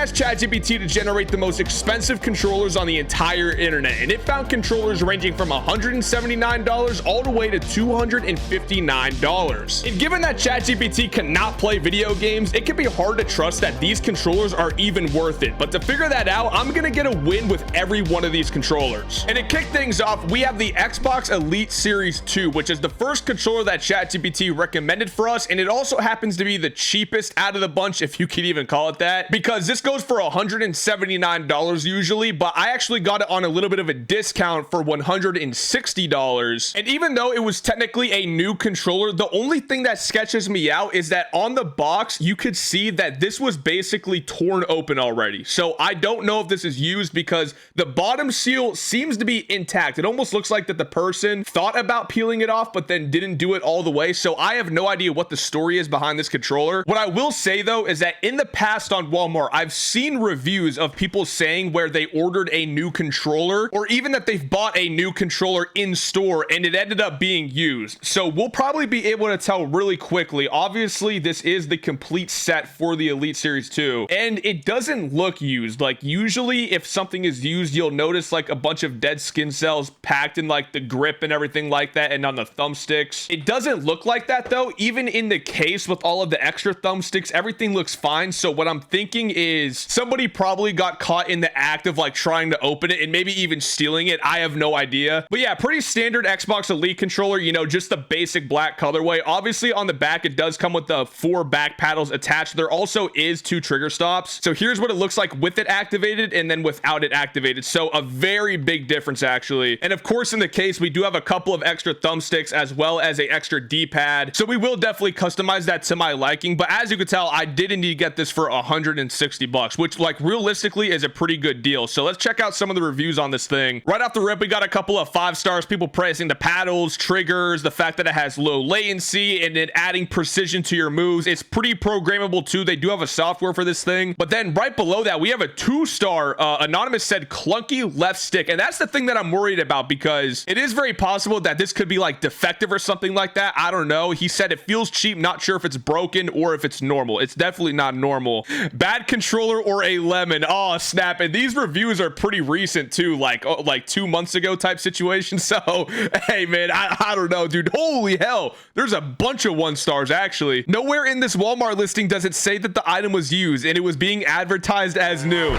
asked ChatGPT to generate the most expensive controllers on the entire internet, and it found controllers ranging from $179 all the way to $259. And given that ChatGPT cannot play video games, it can be hard to trust that these controllers are even worth it. But to figure that out, I'm gonna get a win with every one of these controllers. And to kick things off, we have the Xbox Elite Series 2, which is the first controller that ChatGPT recommended for us, and it also happens to be the cheapest out of the bunch, if you could even call it that, because this goes for $179 usually, but I actually got it on a little bit of a discount for $160. And even though it was technically a new controller, the only thing that sketches me out is that on the box you could see that this was basically torn open already. So I don't know if this is used because the bottom seal seems to be intact. It almost looks like that the person thought about peeling it off but then didn't do it all the way. So I have no idea what the story is behind this controller. What I will say though is that in the past on Walmart, I've seen reviews of people saying where they ordered a new controller, or even that they've bought a new controller in store and it ended up being used. So we'll probably be able to tell really quickly. Obviously this is the complete set for the Elite Series 2 and it doesn't look used. Like usually if something is used, you'll notice like a bunch of dead skin cells packed in like the grip and everything like that and on the thumbsticks. It doesn't look like that though. Even in the case with all of the extra thumbsticks, everything looks fine. So what I'm thinking is somebody probably got caught in the act of like trying to open it and maybe even stealing it. I have no idea. But yeah, pretty standard Xbox Elite controller, you know, just the basic black colorway. Obviously on the back, it does come with the 4 back paddles attached. There also is 2 trigger stops. So here's what it looks like with it activated and then without it activated. So a very big difference actually. And of course in the case, we do have a couple of extra thumbsticks as well as a extra D-pad. So we will definitely customize that to my liking. But as you can tell, I didn't need to get this for $160, which like realistically is a pretty good deal. So let's check out some of the reviews on this thing. Right off the rip, we got a couple of 5 stars, people praising the paddles, triggers, the fact that it has low latency and then adding precision to your moves. It's pretty programmable too. They do have a software for this thing. But then right below that, we have a 2-star. Anonymous said clunky left stick. And that's the thing that I'm worried about because it is very possible that this could be like defective or something like that. I don't know. He said it feels cheap. Not sure if it's broken or if it's normal. It's definitely not normal. Bad controller or a lemon. Oh, snap. And these reviews are pretty recent too, like 2 months ago type situation. So, hey, man, I don't know, dude. Holy hell. There's a bunch of 1 stars, actually. Nowhere in this Walmart listing does it say that the item was used and it was being advertised as new.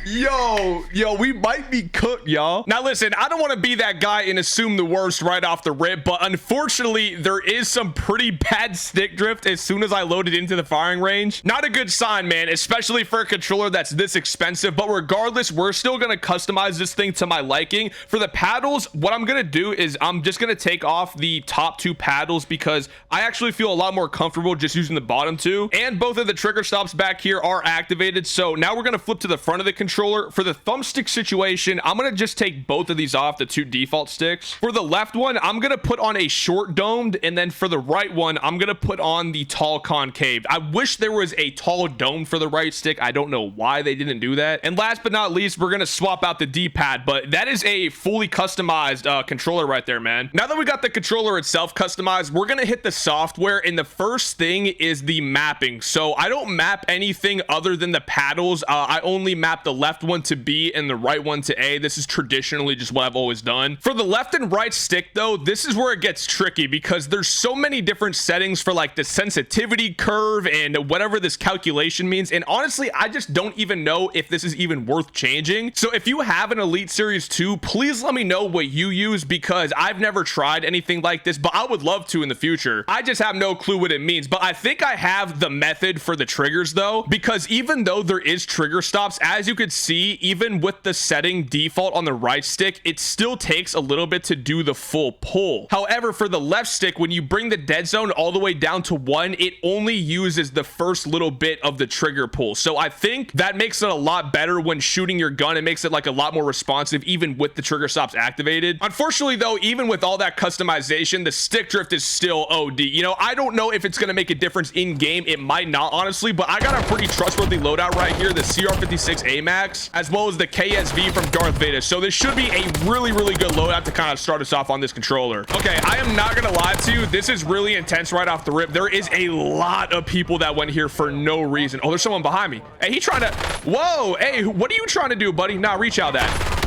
Yo, we might be cooked, y'all. Now listen, I don't want to be that guy and assume the worst right off the rip, but unfortunately there is some pretty bad stick drift as soon as I loaded into the firing range. Not a good sign, man, especially for a controller that's this expensive. But regardless, we're still gonna customize this thing to my liking. For the paddles, what I'm gonna do is I'm just gonna take off the top 2 paddles because I actually feel a lot more comfortable just using the bottom 2, and both of the trigger stops back here are activated. So now we're gonna flip to the front of the controller. For the thumbstick situation, I'm gonna just take both of these off, the 2 default sticks. For the left one, I'm gonna put on a short domed, and then for the right one, I'm gonna put on the tall concave. I wish there was a tall dome for the right stick. I don't know why they didn't do that. And last but not least, we're gonna swap out the D-pad, but that is a fully customized controller right there, man. Now that we got the controller itself customized, we're gonna hit the software, and the first thing is the mapping. So I don't map anything other than the paddles. I only map the left one to B and the right one to A. This is traditionally just what I've always done. For the left and right stick though, this is where it gets tricky because there's so many different settings for like the sensitivity curve and whatever this calculation means. And honestly, I just don't even know if this is even worth changing. So if you have an Elite Series 2, please let me know what you use because I've never tried anything like this, but I would love to in the future. I just have no clue what it means, but I think I have the method for the triggers though, because even though there is trigger stops, as you could see, even with the setting default on the right stick, it still takes a little bit to do the full pull. However, for the left stick, when you bring the dead zone all the way down to 1, it only uses the first little bit of the trigger pull. So I think that makes it a lot better when shooting your gun. It makes it like a lot more responsive even with the trigger stops activated. Unfortunately though, even with all that customization, the stick drift is still OD. You know, I don't know if it's going to make a difference in game. It might not, honestly, but I got a pretty trustworthy loadout right here, the CR56 AMAC. Max, as well as the KSV from Darth Vader. So this should be a really, really good loadout to kind of start us off on this controller. Okay, I am not gonna lie to you. This is really intense right off the rip. There is a lot of people that went here for no reason. Oh, there's someone behind me. Hey, he trying to, whoa, hey, what are you trying to do, buddy? Nah, reach out that.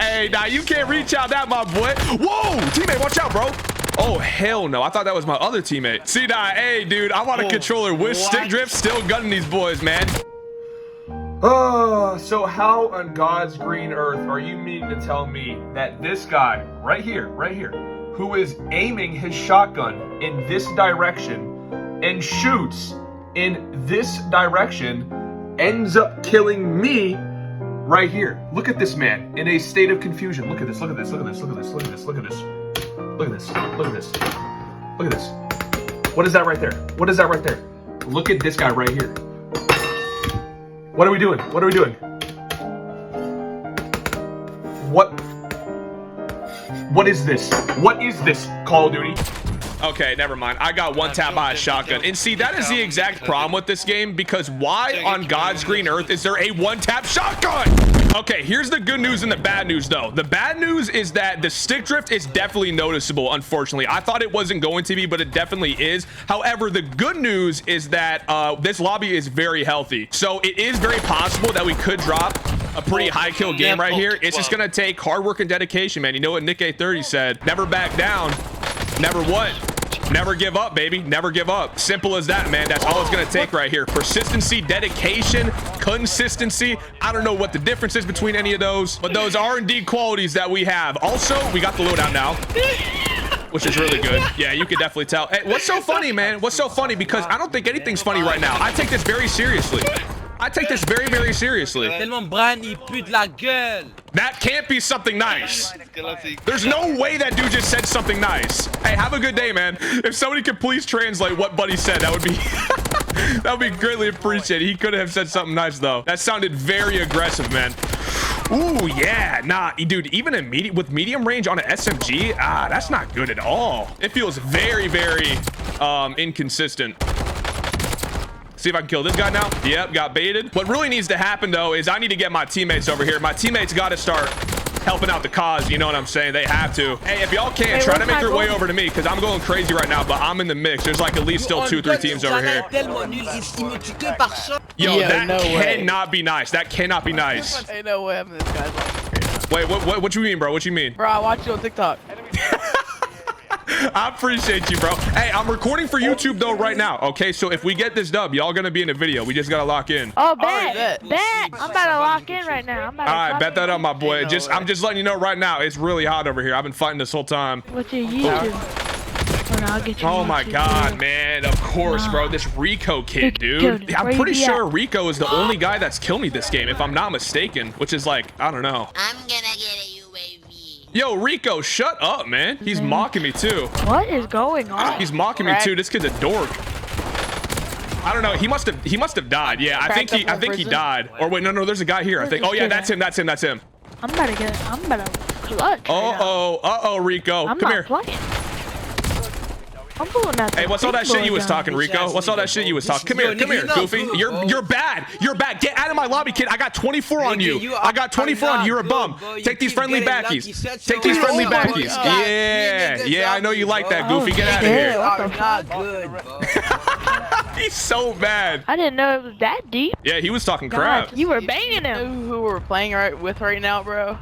Hey, nah, you can't reach out that, my boy. Whoa, teammate, watch out, bro. Oh, hell no. I thought that was my other teammate. See, nah, hey, dude, I'm on a controller with stick drift, still gunning these boys, man. Oh, so how on God's green earth are you meaning to tell me that this guy right here, who is aiming his shotgun in this direction and shoots in this direction ends up killing me right here? Look at this man in a state of confusion. Look at this, look at this, look at this, look at this, look at this, look at this. Look at this, look at this, look at this. What is that right there? What is that right there? Look at this guy right here. What are we doing? What are we doing? What is this? What is this, Call of Duty? Okay, never mind. I got one tap by a shotgun. And see, that is the exact problem with this game, because why on God's green earth is there a one-tap shotgun? Okay, here's the good news and the bad news, though. The bad news is that the stick drift is definitely noticeable, unfortunately. I thought it wasn't going to be, but it definitely is. However, the good news is that this lobby is very healthy. So it is very possible that we could drop a pretty high kill game right here. It's just going to take hard work and dedication, man. You know what Nick A30 said? Never back down. Never what? Never give up, baby. Never give up. Simple as that, man. That's all it's going to take right here. Persistency, dedication, consistency. I don't know what the difference is between any of those, but those are indeed qualities that we have. Also, we got the loadout now, which is really good. Yeah, you can definitely tell. Hey, what's so funny, man? What's so funny? Because I don't think anything's funny right now. I take this very seriously. I take this very, very seriously. That can't be something nice. There's no way that dude just said something nice. Hey, have a good day, man. If somebody could please translate what Buddy said, that would be that would be greatly appreciated. He could have said something nice, though. That sounded very aggressive, man. Ooh, yeah. Nah, dude, even with medium range on an SMG, that's not good at all. It feels very, very inconsistent. See if I can kill this guy now. Yep, got baited. What really needs to happen, though, is I need to get my teammates over here. My teammates got to start helping out the cause. You know what I'm saying? They have to. Hey, if y'all can, try to make your way over to me, because I'm going crazy right now, but I'm in the mix. There's like at least still 2-3 teams over here. Yo, that cannot be nice. That cannot be nice. Ain't no way I'm this guy's. Wait, what you mean, bro? What you mean? Bro, I watched you on TikTok. I appreciate you, bro. Hey, I'm recording for YouTube, though, right now. Okay, so if we get this dub, y'all gonna be in a video. We just gotta lock in. Oh, bet. I'm about to lock in right now. All right, bet that up, my boy. I'm just letting you know right now, it's really hot over here. I've been fighting this whole time. What's your YouTube? I'll get you oh my God, man. Of course, bro. This Rico kid, dude. I'm pretty sure Rico is the only guy that's killed me this game, if I'm not mistaken, which is like, I don't know. I'm gonna get a UAV. Yo, Rico, shut up, man. He's mocking me too. What is going on? He's mocking me too. This kid's a dork. I don't know. He must have died. Yeah, I think he died. Or wait, no, there's a guy here, I think. Oh yeah, that's him. I'm about to clutch. Uh-oh, Rico. Come here. Playing. I'm pulling out. Hey, what's all that shit you was talking, Rico? What's all that shit you was talking? Come here, Goofy. You're bad. You're bad. Get out of my lobby, kid. I got 24 on you. I got 24 on you. You're a bum. Take these friendly backies. Take these friendly backies. Yeah, I know you like that, Goofy. Get out of here. Not good, bro. He's so bad. I didn't know it was that deep. Yeah, he was talking crap. You were banging him. You know who we're playing with right now, bro?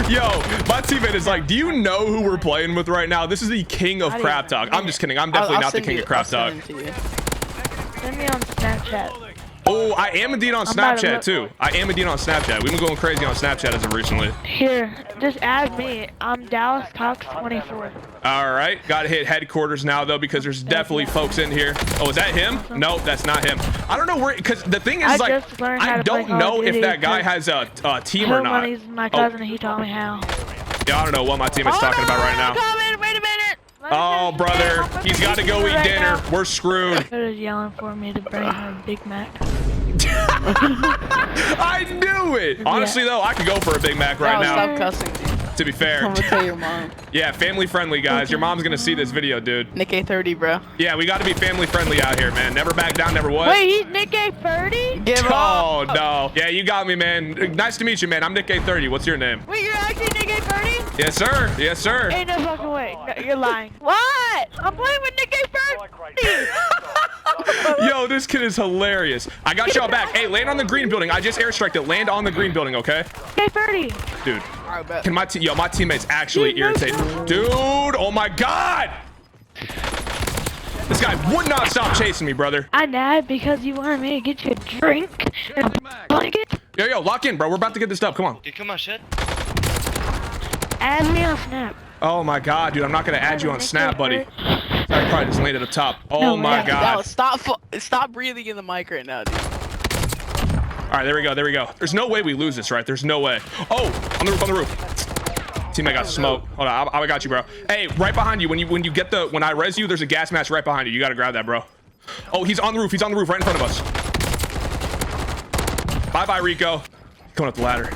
Yo, my teammate is like, do you know who we're playing with right now? This is the king of crap talk. I'm just kidding. I'm definitely not the king of crap talk. Send me on Snapchat. Oh, I am indeed on Snapchat too. I am indeed on Snapchat. We've been going crazy on Snapchat as of recently. Here, just add me. I'm Dallas Talks 24. All right, gotta hit headquarters now though, because there's definitely folks in here. Oh, is that him? No, that's not him. I don't know where, because the thing is, like, I don't know if that guy has a team or not. He's my cousin, and he taught me how. Yeah, I don't know what my teammate's talking about right now. Wait a minute. Oh, brother, he's got to go eat dinner. We're screwed. They're just yelling for me to bring her Big Mac. I knew it. Honestly, though, I could go for a Big Mac right now. Stop cussing. to be fair. I'm gonna tell your mom. Yeah, family friendly, guys. Your mom's gonna see this video, dude. Nick A30, bro. Yeah, we got to be family friendly out here, man. Never back down, never what? Wait, he's Nick A30? Give Oh, up. no. Yeah, you got me, man. Nice to meet you, man. I'm Nick A30. What's your name? Wait, you're actually Nick A30? Yes, sir. Yes, sir. Ain't no fucking way. No, you're lying. What? I'm playing with Nick A30. Yo, this kid is hilarious. I got y'all back. Hey, land on the green building. I just airstriked it. Land on the green building, okay? A30. Dude, All right, bet. can my teammates actually Dude, no. irritate? Dude, oh my God. This guy would not stop chasing me, brother. I nabbed because you wanted me to get you a drink and a blanket. Yo, lock in, bro. We're about to get this up. Come on. Dude, come on, shit. Add me on Snap. Oh my God, dude. I'm not going to add you on Snap, buddy. I probably just landed up top. Oh No my way. God. No, stop breathing in the mic right now, dude. All right, there we go. There we go. There's no way we lose this, right? There's no way. Oh, on the roof, on the roof. Teammate got smoked. Hold on, I got you, bro. Hey, right behind you. When I res you, there's a gas mask right behind you. You gotta grab that, bro. Oh, he's on the roof. He's on the roof right in front of us. Bye, Rico. Coming up the ladder.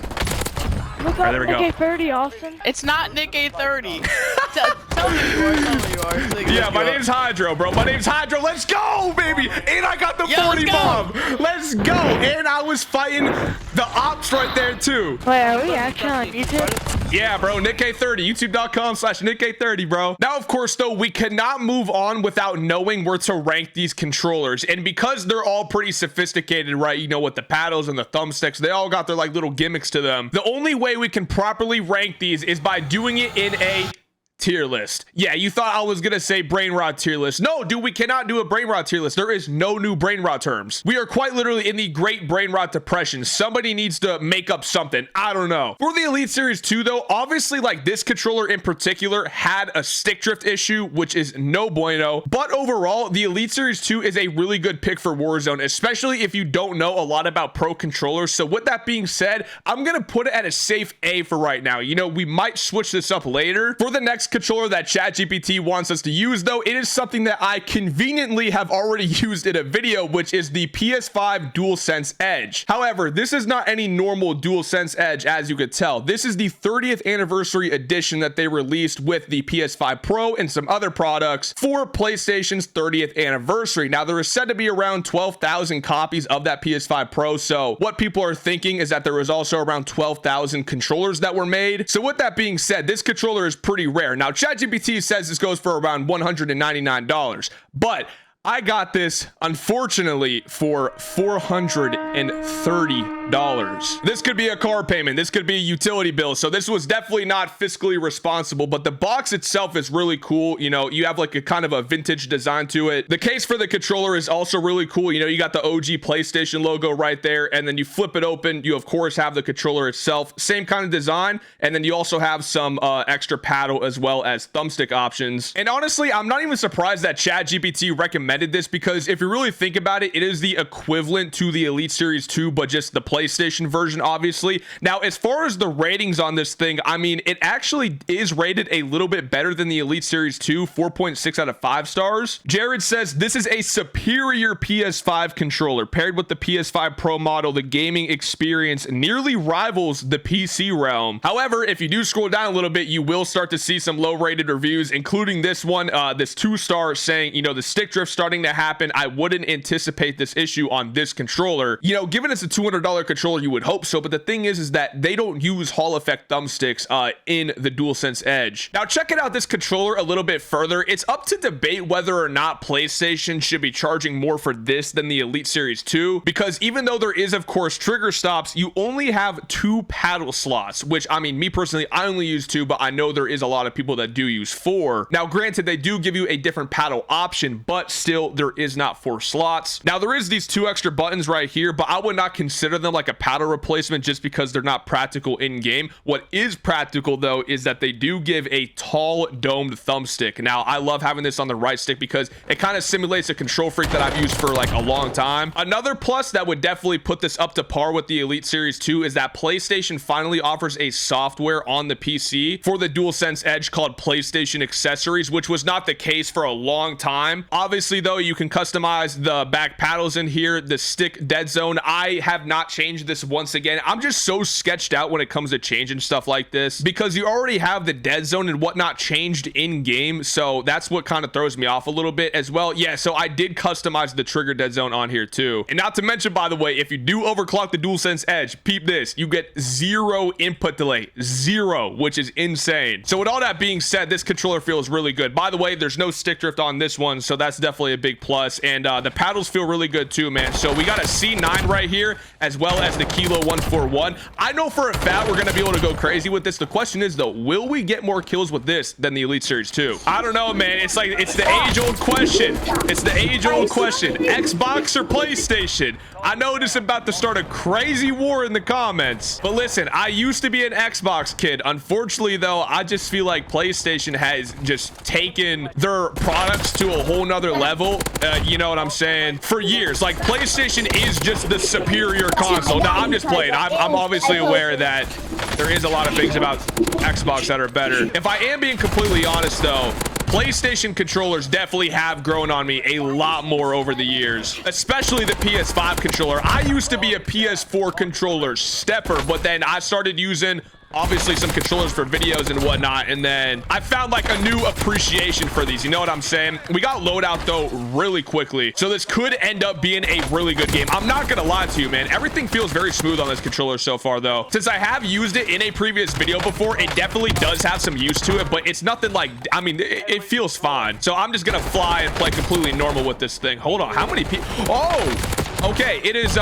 Look All right, up there we Nick go. A30, Austin. It's not Nick A30. Tell me you are. Tell me you are. So Yeah, my name's Hydro, bro. My name's Hydro. Let's go, baby. And I got the 40 bomb. Let's go. And I was fighting the ops right there, too. Wait, are we actually on YouTube? Yeah, bro, Nick A30, youtube.com/Nick A30, bro. Now, of course, though, we cannot move on without knowing where to rank these controllers. And because they're all pretty sophisticated, right, you know, with the paddles and the thumbsticks, they all got their, like, little gimmicks to them. The only way we can properly rank these is by doing it in a tier list. Yeah, you thought I was gonna say brain rot tier list. No, dude, we cannot do a brain rot tier list. There is no new brain rot terms. We are quite literally in the great brain rot depression. Somebody needs to make up something. I don't know. For the Elite Series 2, though, obviously, like, this controller in particular had a stick drift issue, which is no bueno. But overall, the Elite Series 2 is a really good pick for Warzone, especially if you don't know a lot about pro controllers. So with that being said, I'm gonna put it at a safe A for right now. You know, we might switch this up later. For the next controller that ChatGPT wants us to use, though, it is something that I conveniently have already used in a video, which is the PS5 DualSense Edge. However, this is not any normal DualSense Edge, as you could tell. This is the 30th anniversary edition that they released with the PS5 Pro and some other products for PlayStation's 30th anniversary. Now, there is said to be around 12,000 copies of that PS5 Pro, so what people are thinking is that there was also around 12,000 controllers that were made. So with that being said, this controller is pretty rare. Now, ChatGPT says this goes for around $199, but I got this, unfortunately, for $430. This could be a car payment. This could be a utility bill. So this was definitely not fiscally responsible, but the box itself is really cool. You know, you have like a kind of a vintage design to it. The case for the controller is also really cool. You know, you got the OG PlayStation logo right there, and then you flip it open. You, of course, have the controller itself. Same kind of design. And then you also have some extra paddle as well as thumbstick options. And honestly, I'm not even surprised that ChatGPT recommended this, because if you really think about it, it is the equivalent to the Elite Series 2, but just the PlayStation version, obviously. Now, as far as the ratings on this thing, I mean, it actually is rated a little bit better than the Elite Series 2, 4.6 out of 5 stars. Jared says this is a superior PS5 controller. Paired with the PS5 Pro model, the gaming experience nearly rivals the PC realm. However, if you do scroll down a little bit, you will start to see some low-rated reviews, including this one, this 2-star, saying, you know, the stick drift starting to happen. I wouldn't anticipate this issue on this controller. You know, given it's a $200 controller, you would hope so, but the thing is that they don't use Hall effect thumbsticks in the DualSense Edge. Now, checking out this controller a little bit further, it's up to debate whether or not PlayStation should be charging more for this than the Elite Series 2, because even though there is, of course, trigger stops, you only have 2 paddle slots, which, I mean, me personally, I only use 2, but I know there is a lot of people that do use 4. Now, granted, they do give you a different paddle option, but still, there is not 4 slots. Now, there is these 2 extra buttons right here, but I would not consider them like a paddle replacement just because they're not practical in game. What is practical, though, is that they do give a tall domed thumbstick. Now, I love having this on the right stick because it kind of simulates a control freak that I've used for like a long time. Another plus that would definitely put this up to par with the Elite Series 2 is that PlayStation finally offers a software on the PC for the DualSense Edge called PlayStation Accessories, which was not the case for a long time. Obviously, though, you can customize the back paddles in here, the stick dead zone. I have not changed this once again. I'm just so sketched out when it comes to changing stuff like this because you already have the dead zone and whatnot changed in game. So that's what kind of throws me off a little bit as well. Yeah, so I did customize the trigger dead zone on here too. And not to mention, by the way, if you do overclock the DualSense Edge, peep this, you get 0 input delay, 0, which is insane. So with all that being said, this controller feels really good. By the way, there's no stick drift on this one, so that's definitely a big plus. And the paddles feel really good too, man. So we got a C9 right here as well as the Kilo 141. I know for a fact we're gonna be able to go crazy with this. The question is though, will we get more kills with this than the Elite Series 2? I don't know, man. It's like, it's the age-old question. It's the age-old question. Xbox or PlayStation? I know this is about to start a crazy war in the comments, but listen, I used to be an Xbox kid. Unfortunately though, I just feel like PlayStation has just taken their products to a whole nother level. You know what I'm saying? For years, like PlayStation is just the superior console. Now I'm just playing. I'm obviously aware that there is a lot of things about Xbox that are better. If I am being completely honest though, PlayStation controllers definitely have grown on me a lot more over the years, especially the PS5 controller. I used to be a PS4 controller stepper, but then I started using obviously some controllers for videos and whatnot, and then I found like a new appreciation for these. You know what I'm saying? We got loadout though really quickly, so this could end up being a really good game. I'm not gonna lie to you, man. Everything feels very smooth on this controller so far though. Since I have used it in a previous video before, it definitely does have some use to it, but it's nothing like, I mean, it feels fine. So I'm just gonna fly and play completely normal with this thing. Hold on, how many people? Oh, okay, it is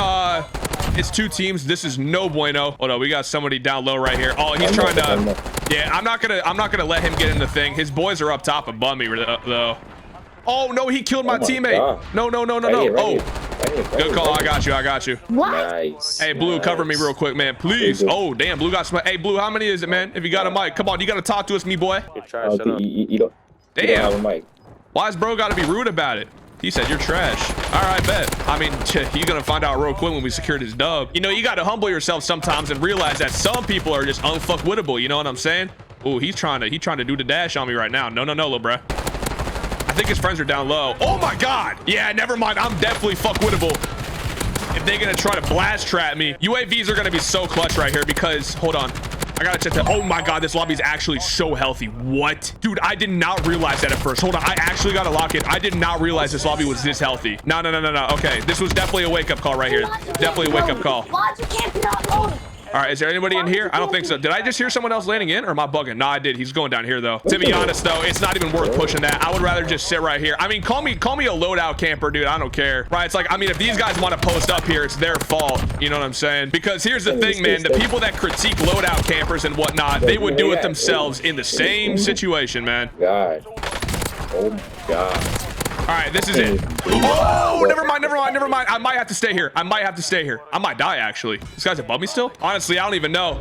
it's 2 teams. This is no bueno. Hold on, we got somebody down low right here. Oh, he's trying to, yeah, I'm not gonna let him get in the thing. His boys are up top above me though. Oh no, he killed my teammate. No. Oh, good call. I got you. What? Nice. Hey, Blue, cover me real quick, man, please. Oh, damn, Blue got some. Hey, Blue, how many is it, man? If you got a mic, come on, you gotta talk to us, me boy. You're trash. Shut up. You don't Damn. have a mic. Why is bro gotta be rude about it? He said you're trash. All right, bet. I mean, you're gonna find out real quick when we secured his dub. You know, you gotta humble yourself sometimes and realize that some people are just unfuckwittable. You know what I'm saying? Oh, he's trying to do the dash on me right now. No, little bruh. I think his friends are down low. Oh my God. Yeah, never mind. I'm definitely fuckwittable. If they're gonna try to blast trap me, UAVs are gonna be so clutch right here because, hold on. I gotta check that. Oh my God, this lobby is actually so healthy. What? Dude, I did not realize that at first. Hold on, I actually gotta lock it. I did not realize this lobby was this healthy. No. Okay, this was definitely a wake-up call right here. Definitely a wake-up call. All right, is there anybody in here? I don't think so. Did I just hear someone else landing in, or am I bugging? No, I did. He's going down here though. To be honest though, it's not even worth pushing that. I would rather just sit right here. I mean, call me a loadout camper, dude. I don't care. Right? It's like, I mean, if these guys want to post up here, it's their fault. You know what I'm saying? Because here's the thing, man. The people that critique loadout campers and whatnot, they would do it themselves in the same situation, man. God. Oh my God. All right, this is it. Oh, never mind. I might have to stay here. I might die, actually. This guy's above me still? Honestly, I don't even know.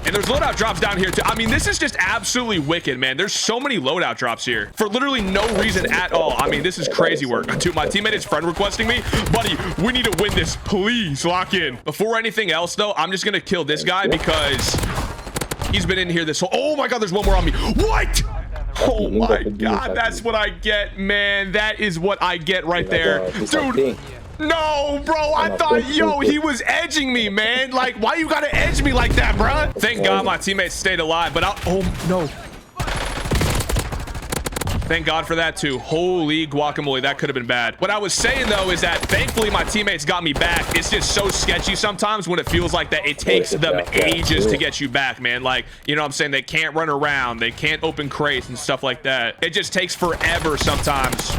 And there's loadout drops down here, too. I mean, this is just absolutely wicked, man. There's so many loadout drops here for literally no reason at all. I mean, this is crazy work. Dude, my teammate is friend requesting me. Buddy, we need to win this. Please lock in. Before anything else, though, I'm just going to kill this guy because he's been in here this whole... Oh, my God, there's one more on me. What? Oh my God, that's what I get, man. That is what I get right there. Dude, no, bro, I thought, yo, he was edging me, man. Like, why you gotta edge me like that, bro? Thank God my teammates stayed alive, but oh, no. Thank God for that too. Holy guacamole, that could have been bad. What I was saying though is that thankfully my teammates got me back. It's just so sketchy sometimes when it feels like that it takes them ages to get you back, man. Like, you know what I'm saying? They can't run around, they can't open crates and stuff like that. It just takes forever sometimes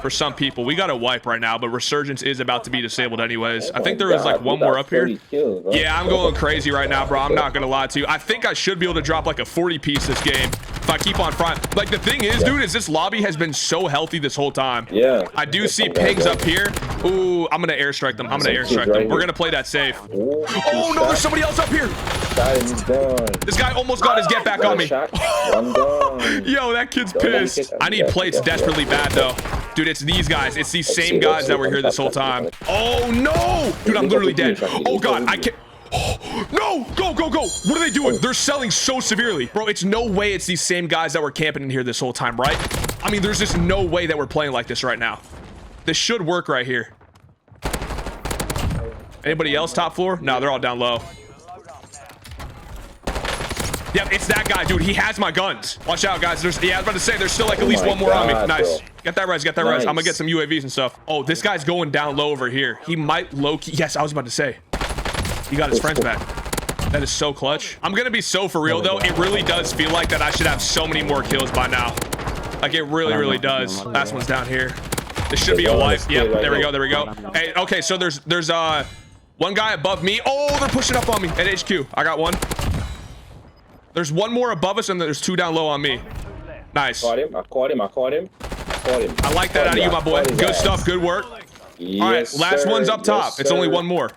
for some people. We got a wipe right now, but Resurgence is about to be disabled anyways. I think there was like one more up here. Yeah, I'm going crazy right now, bro. I'm not gonna lie to you. I think I should be able to drop like a 40 piece this game if I keep on frying. Like, the thing is, dude, is this lobby has been so healthy this whole time. Yeah. I do see pigs up here. Ooh, I'm gonna airstrike them. We're gonna play that safe. Oh no, there's somebody else up here. This guy almost got his get back on me. Yo, that kid's pissed. I need plates desperately bad though. Dude, it's these guys. It's these same guys that were here this whole time. Oh no, dude, I'm literally dead. Oh God, I can't. No, go. What are they doing? They're selling so severely, bro. It's no way it's these same guys that were camping in here this whole time, right? I mean, there's just no way that we're playing like this right now. This should work right here. Anybody else top floor? No, they're all down low. Yep, it's that guy, dude. He has my guns. Watch out, guys. I was about to say, there's still like at least one more on me. Nice. Bro. Get that res, get that res. I'm gonna get some UAVs and stuff. Oh, this guy's going down low over here. He might low-key. Yes, I was about to say. He got his friends back. That is so clutch. I'm gonna be so for real though. It really does feel like that I should have so many more kills by now. Like it really does. Last one's down here. This should be a wipe. Yep, there we go. Hey, okay, so there's one guy above me. Oh, they're pushing up on me at HQ. I got one. There's one more above us and there's two down low on me. Nice. I caught him. I like that out of you, my boy. Good stuff. Good work. All right, last one's up top. It's only one more.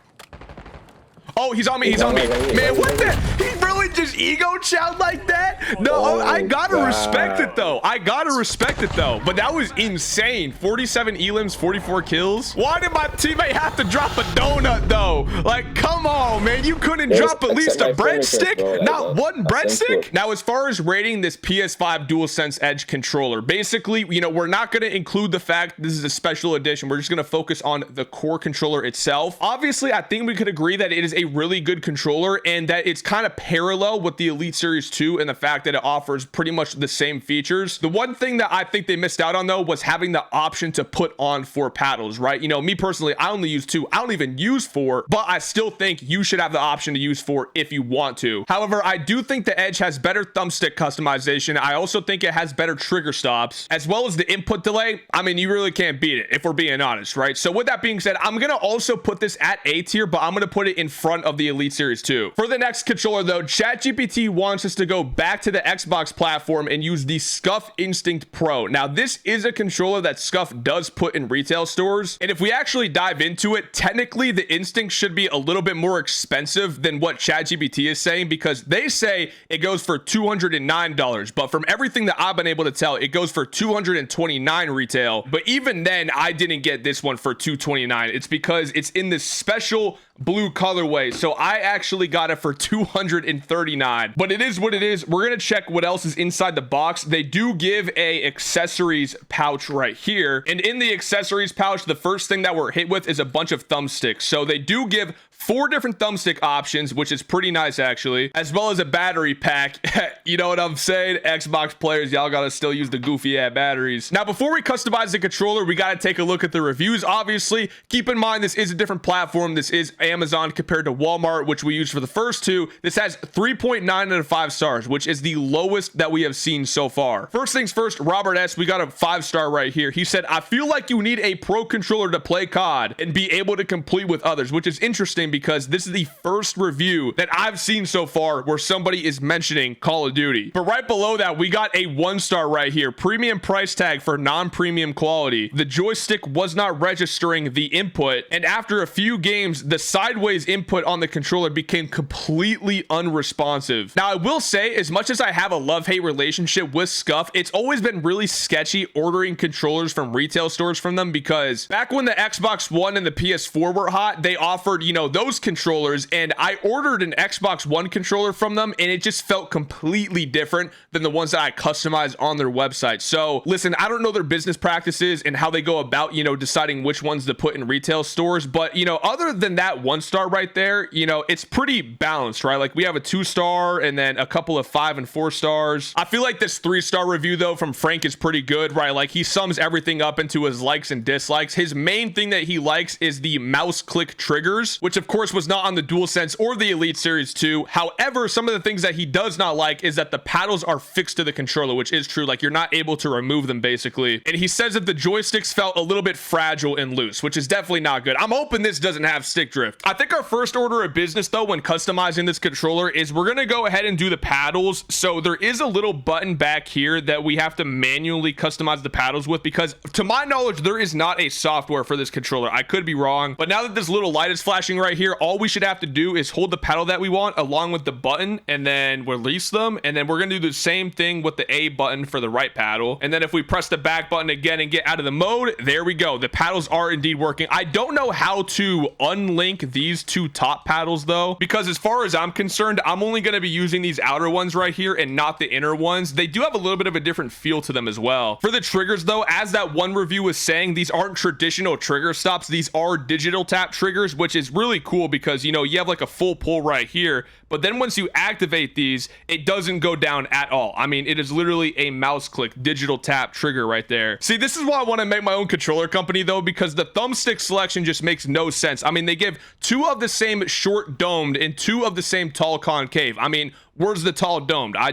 Oh, he's on me. He's on me. Man, what the? He really just ego chowed like that? No, I gotta respect it though. But that was insane. 47 elims, 44 kills. Why did my teammate have to drop a donut though? Like, come on, man. You couldn't drop at least a breadstick? Not one breadstick? Now, as far as rating this PS5 DualSense Edge controller, basically, you know, we're not gonna include the fact this is a special edition. We're just gonna focus on the core controller itself. Obviously, I think we could agree that it is a really good controller and that it's kind of parallel with the Elite Series 2 and the fact that it offers pretty much the same features. The one thing that I think they missed out on though was having the option to put on 4 paddles, right? You know, me personally, I only use 2. I don't even use 4, but I still think you should have the option to use 4 if you want to. However, I do think the Edge has better thumbstick customization. I also think it has better trigger stops as well as the input delay. I mean, you really can't beat it if we're being honest, right? So with that being said, I'm gonna also put this at A tier, but I'm gonna put it in front of the Elite Series 2. For the next controller though, ChatGPT wants us to go back to the Xbox platform and use the Scuff Instinct Pro. Now, this is a controller that Scuff does put in retail stores, and if we actually dive into it, technically the Instinct should be a little bit more expensive than what ChatGPT is saying, because they say it goes for $209, but from everything that I've been able to tell, it goes for $229 retail. But even then, I didn't get this one for $229. It's because it's in this special blue colorway, so I actually got it for $239. But it is what it is. We're gonna check what else is inside the box. They do give a accessories pouch right here, and in the accessories pouch, the first thing that we're hit with is a bunch of thumbsticks. So they do give 4 different thumbstick options, which is pretty nice actually, as well as a battery pack. You know what I'm saying? Xbox players, y'all gotta still use the goofy ass batteries. Now, before we customize the controller, we gotta take a look at the reviews. Obviously, keep in mind this is a different platform. This is Amazon compared to Walmart, which we used for the first 2. This has 3.9 out of 5 stars, which is the lowest that we have seen so far. First things first, Robert S, we got a 5-star right here. He said, I feel like you need a pro controller to play COD and be able to complete with others, which is interesting because this is the first review that I've seen so far where somebody is mentioning Call of Duty. But right below that, we got a 1-star right here. Premium price tag for non-premium quality. The joystick was not registering the input, and after a few games, the sideways input on the controller became completely unresponsive. Now, I will say, as much as I have a love-hate relationship with Scuff, it's always been really sketchy ordering controllers from retail stores from them, because back when the Xbox One and the PS4 were hot, they offered, you know, those controllers, and I ordered an Xbox One controller from them, and it just felt completely different than the ones that I customized on their website. So listen, I don't know their business practices and how they go about, you know, deciding which ones to put in retail stores, but you know, other than that 1-star right there, you know, it's pretty balanced, right? Like we have a 2-star and then a couple of 5 and 4 stars. I feel like this 3-star review though from Frank is pretty good, right? Like he sums everything up into his likes and dislikes. His main thing that he likes is the mouse click triggers, which of course was not on the DualSense or the Elite Series 2. However, some of the things that he does not like is that the paddles are fixed to the controller, which is true. Like you're not able to remove them basically. And he says that the joysticks felt a little bit fragile and loose, which is definitely not good. I'm hoping this doesn't have stick drift. I think our first order of business though when customizing this controller is we're gonna go ahead and do the paddles. So there is a little button back here that we have to manually customize the paddles with, because to my knowledge there is not a software for this controller. I could be wrong, but now that this little light is flashing right here, all we should have to do is hold the paddle that we want along with the button and then release them. And then we're going to do the same thing with the A button for the right paddle. And then if we press the back button again and get out of the mode, there we go. The paddles are indeed working. I don't know how to unlink these two top paddles though, because as far as I'm concerned, I'm only going to be using these outer ones right here and not the inner ones. They do have a little bit of a different feel to them as well. For the triggers though, as that one review was saying, these aren't traditional trigger stops. These are digital tap triggers, which is really cool because, you know, you have like a full pull right here, but then once you activate these, it doesn't go down at all. I mean, it is literally a mouse click digital tap trigger right there. See, this is why I want to make my own controller company though, because the thumbstick selection just makes no sense. I mean, they give 2 of the same short domed and 2 of the same tall concave. I mean, where's the tall domed? I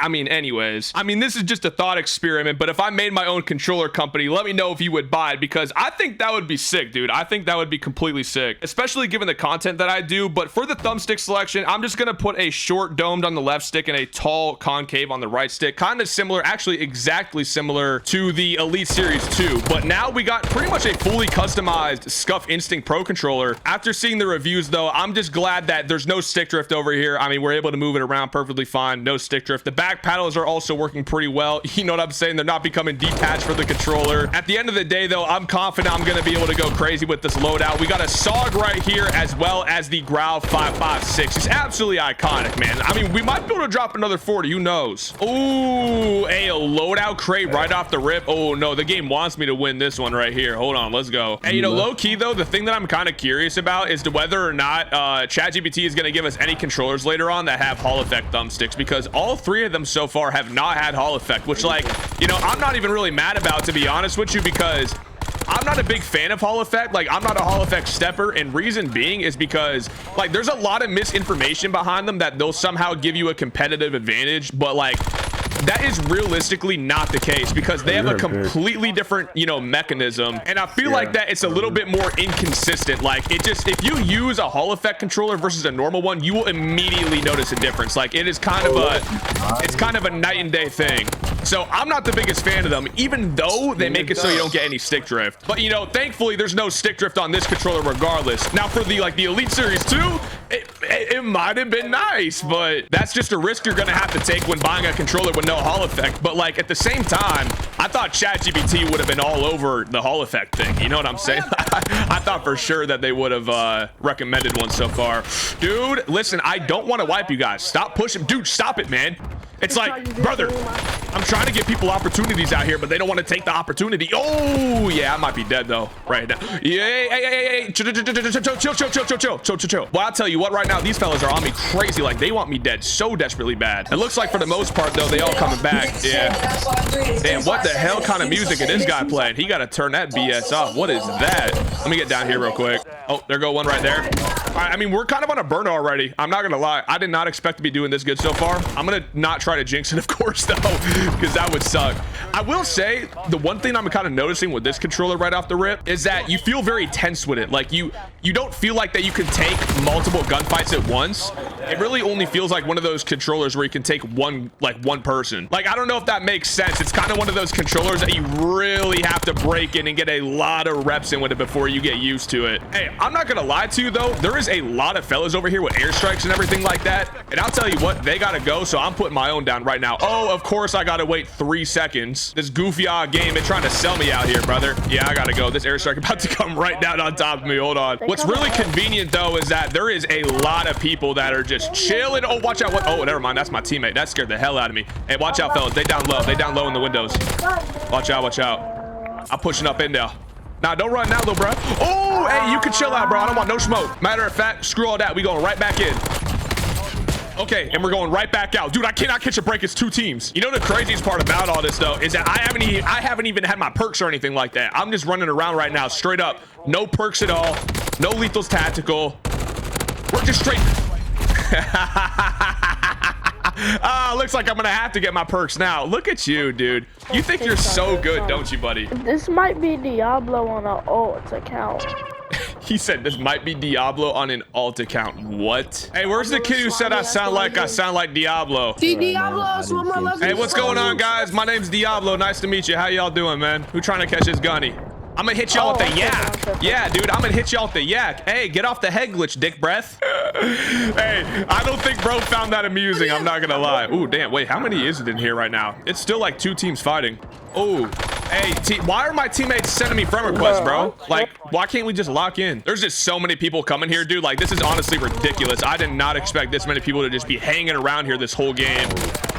mean, anyways, I mean, this is just a thought experiment, but if I made my own controller company, let me know if you would buy it, because I think that would be sick, dude. I think that would be completely sick, especially given the content that I do. But for the thumbstick selection, I'm just going to put a short domed on the left stick and a tall concave on the right stick. Kind of similar, actually exactly similar to the Elite Series 2. But now we got pretty much a fully customized Scuff Instinct Pro controller. After seeing the reviews though, I'm just glad that there's no stick drift over here. I mean, we're able to move it around perfectly fine, no stick drift. The back paddles are also working pretty well. You know what I'm saying? They're not becoming detached for the controller. At the end of the day though, I'm confident I'm going to be able to go crazy with this loadout. We got a SOG right here as well as the Growl 556. It's absolutely iconic, man. I mean, we might be able to drop another 40, who knows? Ooh, a loadout crate right off the rip. Oh no, the game wants me to win this one right here. Hold on, let's go. And you know, low key though, the thing that I'm kind of curious about is to whether or not ChatGPT is going to give us any controllers later on that have Hall effect thumbsticks, because all 3 of them so far have not had Hall effect, which, like, you know, I'm not even really mad about, to be honest with you, because I'm not a big fan of Hall effect. Like, I'm not a Hall effect stepper, and reason being is because, like, there's a lot of misinformation behind them that they'll somehow give you a competitive advantage, but like, that is realistically not the case, because they have a completely different, you know, mechanism, and I feel like that it's a little bit more inconsistent. Like, it just, if you use a Hall effect controller versus a normal one, you will immediately notice a difference. Like, it is kind of a night and day thing. So I'm not the biggest fan of them, even though they make it so you don't get any stick drift. But, you know, thankfully there's no stick drift on this controller regardless. Now for the Elite Series 2, it might have been nice, but that's just a risk you're gonna have to take when buying a controller with no Hall effect. But like, at the same time, I thought ChatGPT would have been all over the Hall effect thing. You know what I'm saying? I thought for sure that they would have recommended one so far. Dude, listen, I don't want to wipe you guys. Stop pushing. Dude, stop it, man. It's like, brother, I'm trying to give people opportunities out here, but they don't want to take the opportunity. Oh, yeah, I might be dead, though, right now. Yeah, hey, chill. Well, I'll tell you what, right now, these fellas are on me crazy. Like, they want me dead so desperately bad. It looks like, for the most part, though, they all coming back. Yeah. Damn, what the hell kind of music is this guy playing? He got to turn that BS off. What is that? Let me get down here real quick. Oh, there go one right there. All right, I mean, we're kind of on a burner already. I'm not going to lie. I did not expect to be doing this good so far. I'm going to not try to jinx it, of course, though, because that would suck. I will say the one thing I'm kind of noticing with this controller right off the rip is that you feel very tense with it. Like, you don't feel like that you can take multiple gunfights at once. It really only feels like one of those controllers where you can take one person. Like, I don't know if that makes sense. It's kind of one of those controllers that you really have to break in and get a lot of reps in with it before you get used to it. Hey, I'm not gonna lie to you though, there is a lot of fellas over here with airstrikes and everything like that, and I'll tell you what, they gotta go, so I'm putting my own down right now. Oh, of course I gotta wait 3 seconds. This goofy game, it's trying to sell me out here, brother. Yeah, I gotta go. This airstrike about to come right down on top of me. Hold on. What's really convenient though is that there is a lot of people that are just chilling. Oh, watch out. What? Oh, never mind, that's my teammate. That scared the hell out of me. Hey, watch out, fellas. They down low in the windows. Watch out. I'm pushing up in there. Nah, don't run now though, bro. Oh, hey, you can chill out, bro. I don't want no smoke. Matter of fact, screw all that. We going right back in. Okay, and we're going right back out. Dude, I cannot catch a break. It's 2 teams. You know the craziest part about all this though is that I haven't even had my perks or anything like that. I'm just running around right now straight up. No perks at all. No lethals tactical. We're just straight. Looks like I'm gonna have to get my perks now. Look at you, dude. You think you're so good, don't you, buddy? This might be Diablo on an alt account. He said this might be Diablo on an alt account. What? Hey, where's the kid who said I sound like Diablo? Diablo, hey, what's going on, guys? My name's Diablo. Nice to meet you. How y'all doing, man? Who trying to catch this gunny? I'm gonna hit y'all with the okay, yak. okay. Yeah, dude, I'm gonna hit y'all with the yak. Hey, get off the head glitch, dick breath. Hey, I don't think bro found that amusing. I'm not gonna lie. Ooh, damn. Wait, how many is it in here right now? It's still like 2 teams fighting. Oh, hey, why are my teammates sending me friend requests, bro? Like, why can't we just lock in? There's just so many people coming here, dude. Like, this is honestly ridiculous. I did not expect this many people to just be hanging around here this whole game.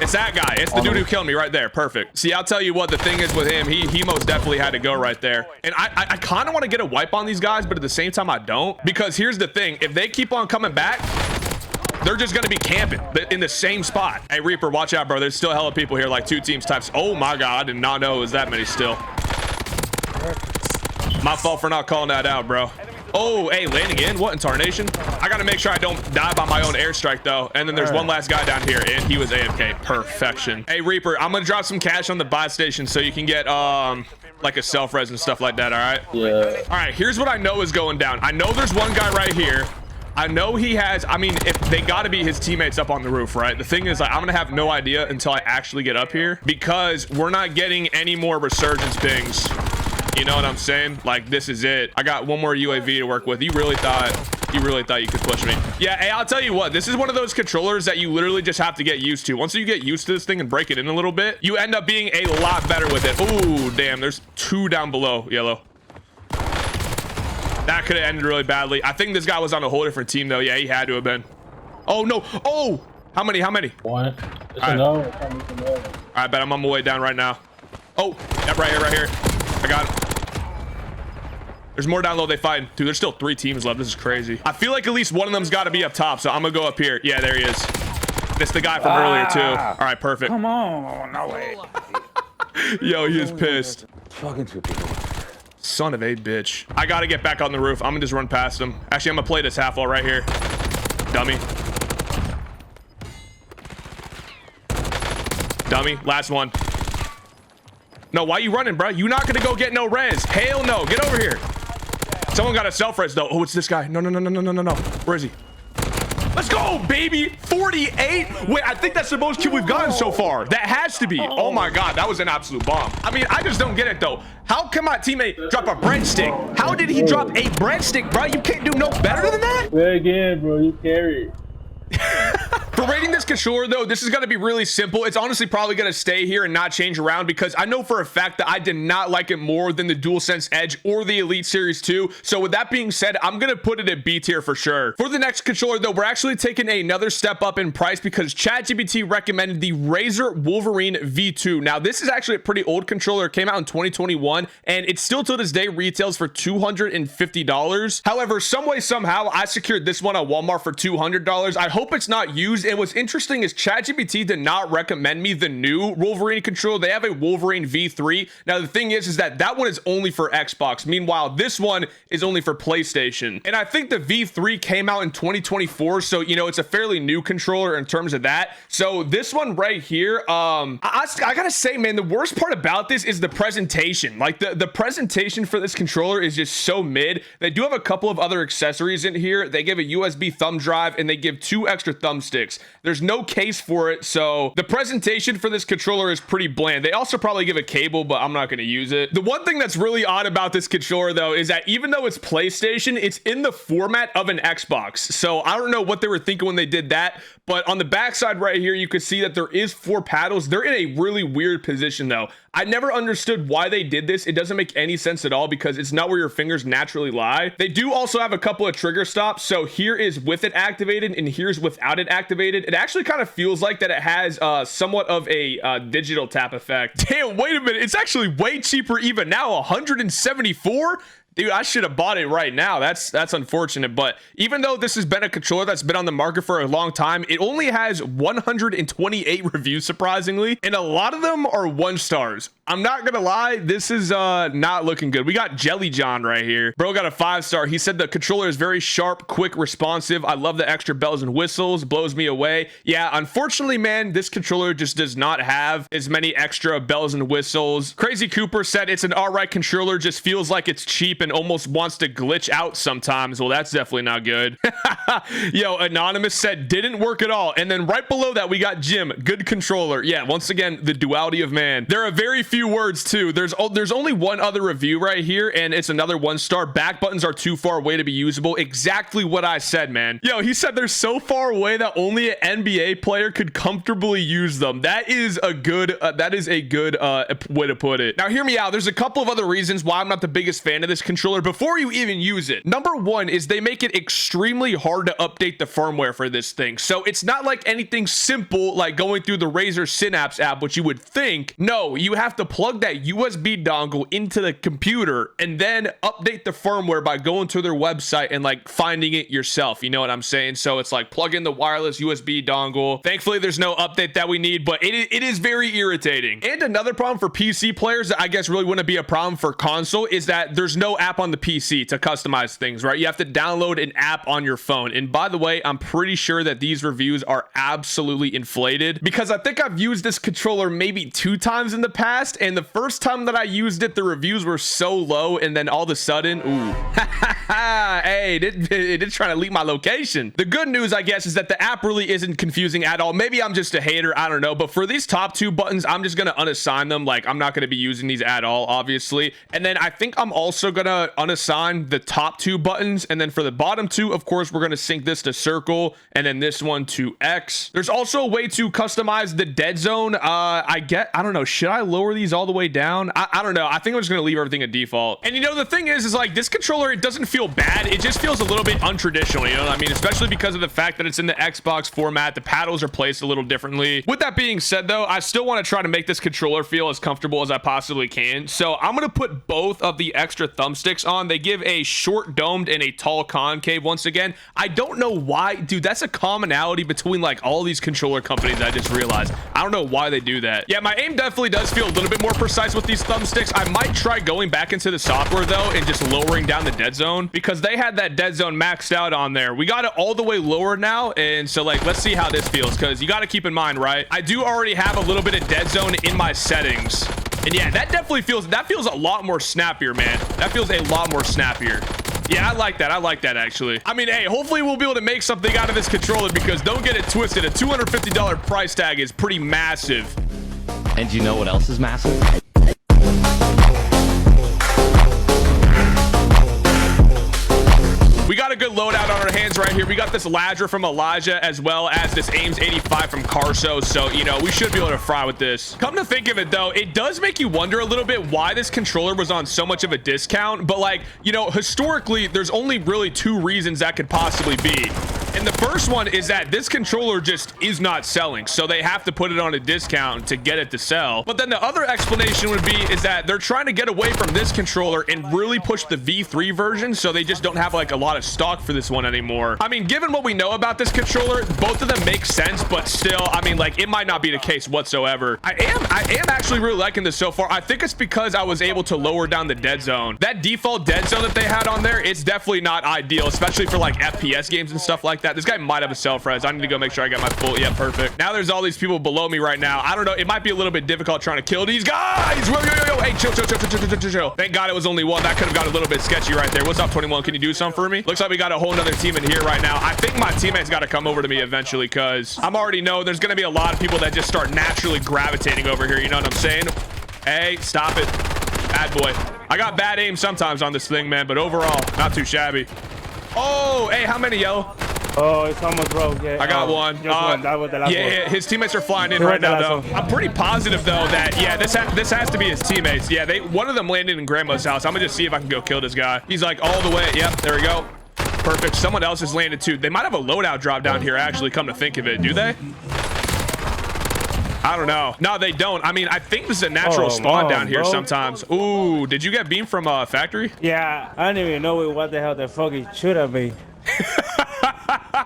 It's that guy. It's the dude who killed me right there. Perfect. See, I'll tell you what, the thing is with him, he most definitely had to go right there. And I kind of want to get a wipe on these guys, but at the same time, I don't. Because here's the thing. If they keep on coming back, they're just going to be camping in the same spot. Hey, Reaper, watch out, bro. There's still hella people here, like 2 teams types. Oh, my God. I did not know it was that many still. My fault for not calling that out, bro. Oh, hey, landing in? What in tarnation? I got to make sure I don't die by my own airstrike, though. And then there's one last guy down here, and he was AFK. Perfection. Hey, Reaper, I'm going to drop some cash on the buy station so you can get, like a self-res and stuff like that, all right? Yeah. All right, here's what I know is going down. I know there's one guy right here. I know he has, I mean, if they got to be his teammates up on the roof, right? The thing is, like, I'm going to have no idea until I actually get up here because we're not getting any more resurgence pings. You know what I'm saying? Like, this is it. I got one more UAV to work with. You really thought you could push me? Yeah, hey, I'll tell you what, this is one of those controllers that you literally just have to get used to. Once you get used to this thing and break it in a little bit, you end up being a lot better with it. Ooh, damn, there's 2 down below, yellow. That could have ended really badly. I think this guy was on a whole different team, though. Yeah, he had to have been. Oh, no. Oh, how many? One. It's a no. All right, bet I'm on my way down right now. Oh, yep, right here. I got him. There's more down low. They fighting. Dude, there's still 3 teams left. This is crazy. I feel like at least one of them's got to be up top, so I'm going to go up here. Yeah, there he is. That's the guy from earlier, too. All right, perfect. Come on. No way. Yo, he is pissed. Fucking 2 people. Son of a bitch. I got to get back on the roof. I'm going to just run past him. Actually, I'm going to play this half wall right here. Dummy. Dummy. Last one. No, why you running, bro? You not going to go get no res. Hell no. Get over here. Someone got a self-res, though. Oh, it's this guy. No. Where is he? Let's go, baby. 48. Wait, I think that's the most kill we've gotten so far. That has to be. Oh, my God. That was an absolute bomb. I mean, I just don't get it, though. How can my teammate drop a breadstick? How did he drop a breadstick, bro? You can't do no better than that? Play again, bro. You carry. For rating this controller, though, this is going to be really simple. It's honestly probably going to stay here and not change around because I know for a fact that I did not like it more than the DualSense Edge or the Elite Series 2. So with that being said, I'm going to put it at B tier for sure. For the next controller, though, we're actually taking another step up in price because ChatGPT recommended the Razer Wolverine V2. Now, this is actually a pretty old controller. It came out in 2021, and it still to this day retails for $250. However, some way, somehow, I secured this one at Walmart for $200. I hope it's not used. And what's interesting is ChatGPT did not recommend me the new Wolverine controller. They have a Wolverine V3. Now, the thing is that one is only for Xbox. Meanwhile, this one is only for PlayStation. And I think the V3 came out in 2024. So, you know, it's a fairly new controller in terms of that. So this one right here, I gotta say, man, the worst part about this is the presentation. Like the presentation for this controller is just so mid. They do have a couple of other accessories in here. They give a USB thumb drive and they give 2 extra thumbsticks. There's no case for it, so the presentation for this controller is pretty bland. They also probably give a cable, but I'm not going to use it. The one thing that's really odd about this controller, though, is that even though it's PlayStation, it's in the format of an Xbox. So I don't know what they were thinking when they did that, but on the backside right here, you can see that there is 4 paddles. They're in a really weird position, though. I never understood why they did this. It doesn't make any sense at all because it's not where your fingers naturally lie. They do also have a couple of trigger stops. So here is with it activated and here's without it activated. It actually kind of feels like that it has somewhat of a digital tap effect. Damn, wait a minute. It's actually way cheaper even now, 174. Dude, I should have bought it right now. That's unfortunate. But even though this has been a controller that's been on the market for a long time, it only has 128 reviews, surprisingly. And a lot of them are 1 stars. I'm not going to lie. This is not looking good. We got Jelly John right here. Bro got a 5-star. He said the controller is very sharp, quick, responsive. I love the extra bells and whistles. Blows me away. Yeah, unfortunately, man, this controller just does not have as many extra bells and whistles. Crazy Cooper said it's an alright controller. Just feels like it's cheap asleep and almost wants to glitch out sometimes. Well, that's definitely not good. Yo, Anonymous said didn't work at all. And then right below that, we got Jim, good controller. Yeah, once again, the duality of man. There are very few words too. There's only one other review right here, and it's another 1-star. Back buttons are too far away to be usable. Exactly what I said, man. Yo, he said they're so far away that only an NBA player could comfortably use them. That is a good way to put it. Now hear me out. There's a couple of other reasons why I'm not the biggest fan of this controller before you even use it. Number one is they make it extremely hard to update the firmware for this thing. So it's not like anything simple like going through the Razer Synapse app, which you would think. No, you have to plug that USB dongle into the computer and then update the firmware by going to their website and like finding it yourself. You know what I'm saying? So it's like plug in the wireless USB dongle. Thankfully, there's no update that we need, but it is very irritating. And another problem for PC players that I guess really wouldn't be a problem for console is that there's no app on the PC to customize things, right? You have to download an app on your phone. And by the way, I'm pretty sure that these reviews are absolutely inflated because I think I've used this controller maybe 2 times in the past. And the first time that I used it, the reviews were so low. And then all of a sudden, ooh, hey, it did try to leak my location. The good news, I guess, is that the app really isn't confusing at all. Maybe I'm just a hater. I don't know. But for these top 2 buttons, I'm just going to unassign them. Like, I'm not going to be using these at all, obviously. And then I think I'm also going to unassign the top 2 buttons. And then for the bottom 2, of course, we're going to sync this to circle and then this one to X. There's also a way to customize the dead zone. I don't know. Should I lower these all the way down? I don't know. I think I'm just going to leave everything at default. And you know, the thing is like this controller, it doesn't feel bad. It just feels a little bit untraditional. You know what I mean? Especially because of the fact that it's in the Xbox format. The paddles are placed a little differently. With that being said, though, I still want to try to make this controller feel as comfortable as I possibly can. So I'm going to put both of the extra thumbsticks on. They give a short domed and a tall concave. Once again, I don't know why, dude. That's a commonality between like all these controller companies. I just realized. I don't know why they do that. Yeah, my aim definitely does feel a little bit more precise with these thumbsticks. I might try going back into the software though and just lowering down the dead zone because they had that dead zone maxed out on there. We got it all the way lower now, and so like let's see how this feels because you got to keep in mind, right? I do already have a little bit of dead zone in my settings, and yeah, that definitely feels a lot more snappier, man. That feels a lot more snappier. Yeah, I like that. I like that, actually. I mean, hey, hopefully we'll be able to make something out of this controller because don't get it twisted. A $250 price tag is pretty massive. And you know what else is massive? We got a good loadout on our hands right here. We got this Ladra from Elijah as well as this Ames 85 from Carso. So, you know, we should be able to fry with this. Come to think of it, though, it does make you wonder a little bit why this controller was on so much of a discount. But like, you know, historically, there's only really 2 reasons that could possibly be. And the first one is that this controller just is not selling. So they have to put it on a discount to get it to sell. But then the other explanation would be is that they're trying to get away from this controller and really push the V3 version. So they just don't have like a lot of stock for this one anymore. I mean, given what we know about this controller, both of them make sense, but still, I mean, like it might not be the case whatsoever. I am actually really liking this so far. I think it's because I was able to lower down the dead zone. That default dead zone that they had on there, it's definitely not ideal, especially for like FPS games and stuff like that. This guy might have a self-res. I need to go make sure I got my full. Yeah, perfect. Now there's all these people below me right now. I don't know. It might be a little bit difficult trying to kill these guys. Yo, yo, yo, yo. Hey, chill, chill, chill, chill, chill, chill, chill. Thank God it was only one. That could have got a little bit sketchy right there. What's up, 21? Can you do something for me? Looks like we got a whole nother team in here right now. I think my teammates got to come over to me eventually because I'm already know there's going to be a lot of people that just start naturally gravitating over here. You know what I'm saying? Hey, stop it. Bad boy. I got bad aim sometimes on this thing, man, but overall, not too shabby. Oh, hey, how many, yellow? Oh, it's almost broke. Yeah. I got one. That was the last one. Yeah, his teammates are flying in right now, though. I'm pretty positive, though, that, yeah, this has to be his teammates. Yeah, one of them landed in Grandma's house. I'm going to just see if I can go kill this guy. He's like all the way. Yep, there we go. Perfect. Someone else has landed, too. They might have a loadout drop down here, actually, come to think of it. Do they? I don't know. No, they don't. I mean, I think this is a natural spawn down here sometimes. Ooh, did you get beamed from a factory? Yeah, I didn't even know what the hell the fuck it should have been.